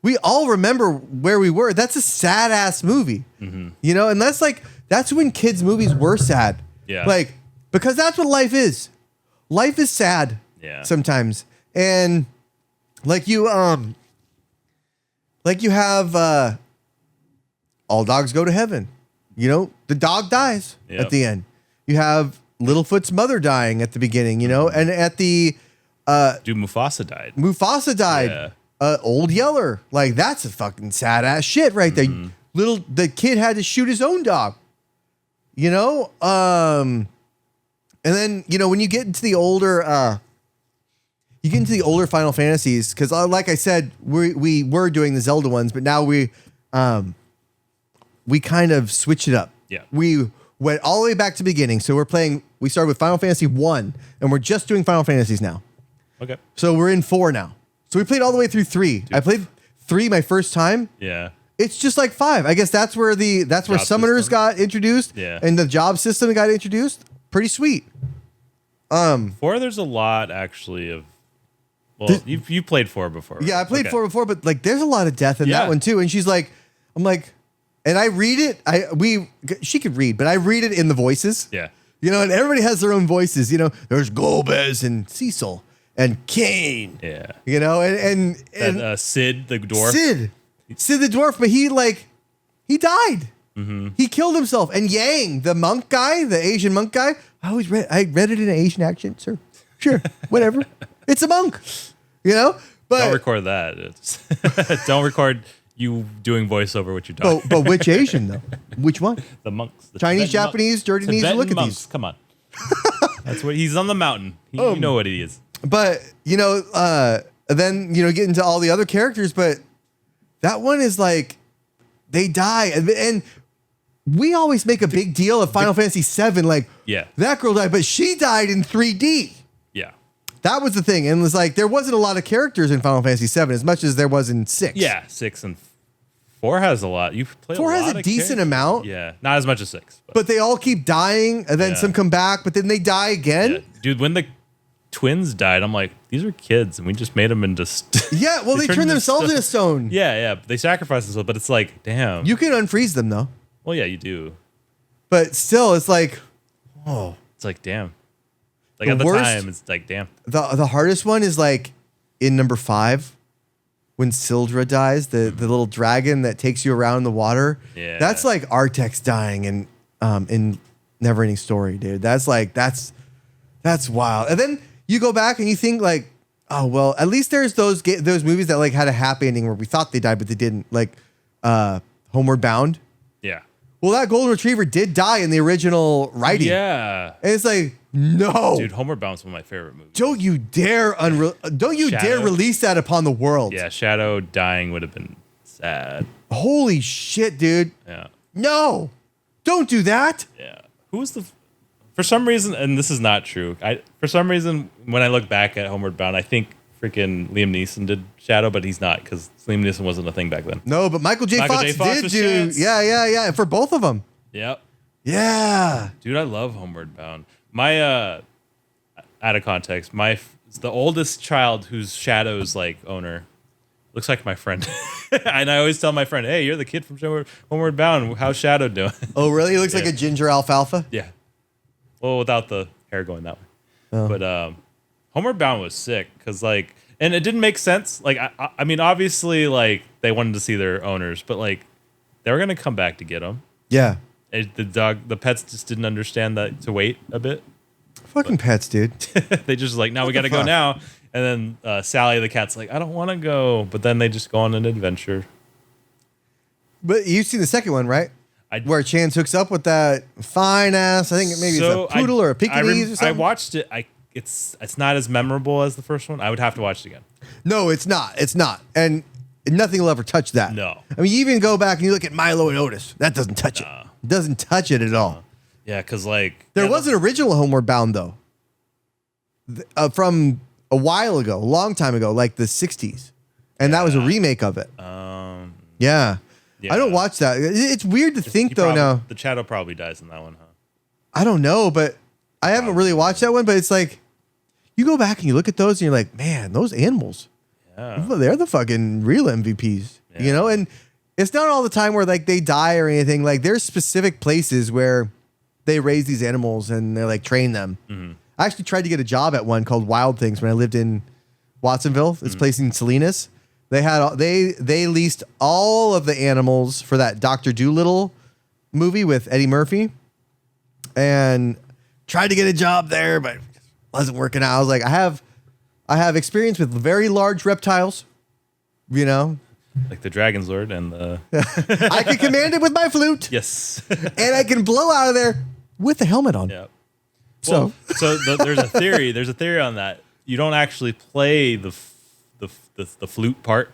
we all remember where we were. That's a sad ass movie. Mm-hmm. You know, and that's when kids' movies were sad. Yeah. Like, because that's what life is. Life is sad sometimes. And like you have All Dogs Go to Heaven. You know, the dog dies at the end. You have Littlefoot's mother dying at the beginning, you know, and at the dude, Mufasa died. Mufasa died. Yeah. Old Yeller. Like, that's a fucking sad ass shit right there. The kid had to shoot his own dog. You know? And then, you know, when you get into the older Final Fantasies, because like I said, we were doing the Zelda ones, but now we kind of switch it up. Yeah. We went all the way back to the beginning. So we started with Final Fantasy 1, and we're just doing Final Fantasies now. Okay. So we're in 4 now. So we played all the way through 3. Dude. I played 3 my first time. Yeah. It's just like 5. I guess that's where summoners system got introduced. Yeah. And the job system got introduced. Pretty sweet. 4, there's a lot actually of. Well, you played 4 before. Right? Yeah, I played 4 before, but like there's a lot of death in that one too. And she's like, I'm like, and I read it. She could read, but I read it in the voices. Yeah. You know, and everybody has their own voices. You know, there's Golbez and Cecil and Kane. Yeah. You know, and Sid the dwarf. Sid the dwarf, but he died. Mm-hmm. He killed himself. And Yang, the monk guy, the Asian monk guy, I read it in an Asian accent, sir. Sure, whatever. It's a monk, you know. But don't record that. Don't record you doing voiceover with your dog. But which Asian though? Which one? The monks. The Chinese, Tibetan Japanese, dirty knees. Look at monks. these. Come on. That's what he's on the mountain. You know what he is. But you know, then you know, get into all the other characters. But that one is like they die, and we always make a big deal of Final Fantasy VII. Like, that girl died, but she died in 3D. Yeah. That was the thing. And it was like, there wasn't a lot of characters in Final Fantasy VII as much as there was in 6. Yeah, 6 and 4 has a lot. You've played 4 a lot has a of decent characters. amount. Yeah, not as much as 6. But they all keep dying, and then some come back, but then they die again. Yeah. Dude, when the twins died, I'm like, these are kids, and we just made them into Yeah, well, they turned themselves into stone. Yeah, they sacrificed themselves, but it's like, damn. You can unfreeze them, though. Well, yeah, you do. But still, it's like, oh. It's like, damn. Like at the time, it's like, damn. The hardest one is like in number 5 when Sildra dies, the little dragon that takes you around the water. Yeah. That's like Artex dying in Neverending Story, dude. That's like that's wild. And then you go back and you think like, oh well, at least there's those movies that like had a happy ending where we thought they died but they didn't. Like Homeward Bound. Yeah. Well, that golden retriever did die in the original writing. Yeah. And it's like, no. Dude, Homeward Bound's one of my favorite movies. Don't you dare dare release that upon the world. Yeah, Shadow dying would have been sad. Holy shit, dude. Yeah. No. Don't do that. Yeah. For some reason, and this is not true, for some reason, when I look back at Homeward Bound, I think freaking Liam Neeson did Shadow, but he's not, because Liam Neeson wasn't a thing back then. No, but Michael J. Fox did do. Chance. Yeah. For both of them. Yep. Yeah. Dude, I love Homeward Bound. My out of context, the oldest child whose Shadow's like owner looks like my friend. And I always tell my friend, hey, you're the kid from Homeward Bound. How's Shadow doing? Oh, really? He looks like a ginger alfalfa? Yeah. Well, without the hair going that way. Oh. But Homeward Bound was sick because like, and it didn't make sense. Like, I mean, obviously, like they wanted to see their owners, but like they were gonna come back to get them. Yeah. The pets just didn't understand that to wait a bit. Fucking pets, dude. They just like, now we got to go now. And then Sally the cat's like, I don't want to go. But then they just go on an adventure. But you've seen the second one, right? where Chance hooks up with that fine ass. I think maybe it's a poodle or a Pekingese or something. I watched it. It's not as memorable as the first one. I would have to watch it again. No, it's not. It's not. And nothing will ever touch that. No. I mean, you even go back and you look at Milo and Otis. That doesn't touch it. It doesn't touch it at all. Yeah, because like there was an original Homeward Bound though, from a while ago, a long time ago, like the '60s, and that was a remake of it. Yeah. I don't watch that. It's weird to think though. Now the Shadow probably dies in that one, huh? I don't know, but I haven't really watched that one. But it's like you go back and you look at those and you're like, man, those animals. Yeah. They're the fucking real MVPs, you know? And it's not all the time where like they die or anything. Like there's specific places where they raise these animals and they like train them. Mm-hmm. I actually tried to get a job at one called Wild Things when I lived in Watsonville. This place in Salinas. They leased all of the animals for that Dr. Dolittle movie with Eddie Murphy, and tried to get a job there, but it wasn't working out. I was like, I have experience with very large reptiles, you know, like the Dragon's Lord and the. I can command it with my flute. Yes, and I can blow out of there with the helmet on. Yeah. Well, so there's a theory. There's a theory on that. You don't actually play the flute part.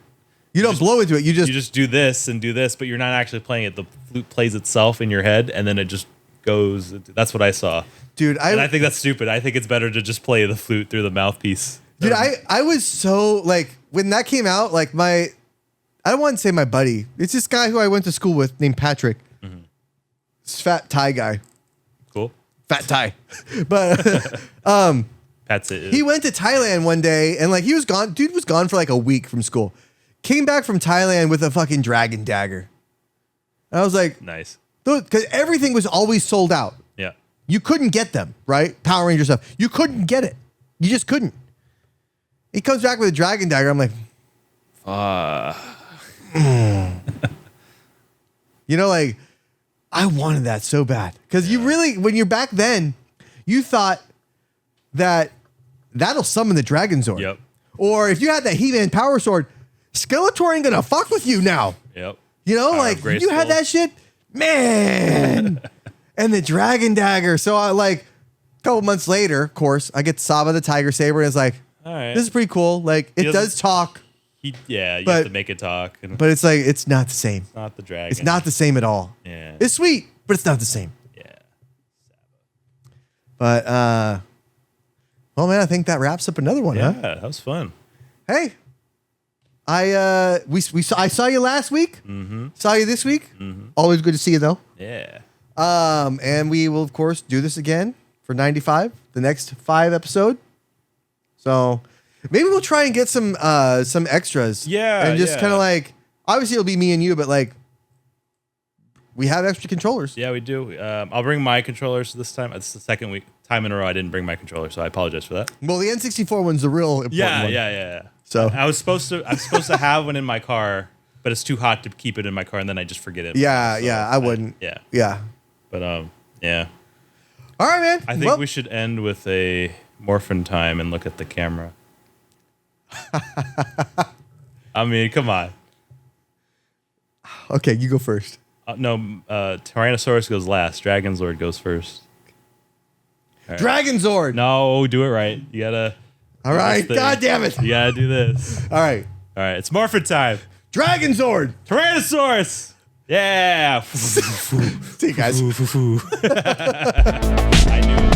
You don't blow into it. You just do this and do this, but you're not actually playing it. The flute plays itself in your head, and then it just goes. That's what I saw, dude. And I think that's stupid. I think it's better to just play the flute through the mouthpiece. Dude, I was so like when that came out, like I don't want to say my buddy. It's this guy who I went to school with named Patrick. Mm-hmm. This fat Thai guy. Cool. Fat Thai, but that's it. He went to Thailand one day and like he was gone. Dude was gone for like a week from school. Came back from Thailand with a fucking dragon dagger. And I was like, nice, because everything was always sold out. Yeah, you couldn't get them, right? Power Ranger stuff, you couldn't get it. You just couldn't. He comes back with a dragon dagger. I'm like, you know, like I wanted that so bad because you really, when you're back then, you thought that that'll summon the Dragon Zord. Yep. Or if you had that He-Man Power Sword, Skeletor ain't gonna fuck with you now. Yep. You know, like you had that shit, man. And the Dragon Dagger. So I like a couple months later, of course, I get Saba the Tiger Saber, and it's like, all right, this is pretty cool. Like it does talk. You have to make it talk. But it's like it's not the same. It's not the dragon. It's not the same at all. Yeah. It's sweet, but it's not the same. Yeah. But well, man, I think that wraps up another one, huh? Yeah, that was fun. Hey, I saw you last week. Mm-hmm. Saw you this week. Mm-hmm. Always good to see you, though. Yeah. And we will of course do this again for 95, the next 5 episode. So maybe we'll try and get some extras. Yeah. And just kind of like, obviously it'll be me and you, but like we have extra controllers. Yeah, we do. I'll bring my controllers this time. It's the second time in a row I didn't bring my controller, so I apologize for that. Well, the N64 one's the real important one. Yeah. So I'm supposed to have one in my car, but it's too hot to keep it in my car, and then I just forget it. I wouldn't. Yeah. But yeah. All right, man. I think we should end with a Morphin time and look at the camera. I mean, come on. Okay, you go first. No, Tyrannosaurus goes last. Dragon's Lord goes first. Right. Dragon Zord. No, do it right. You gotta. All right. God damn it. You gotta do this. All right. It's Morphin time. Dragon Zord. Tyrannosaurus. Yeah. See you guys. I knew.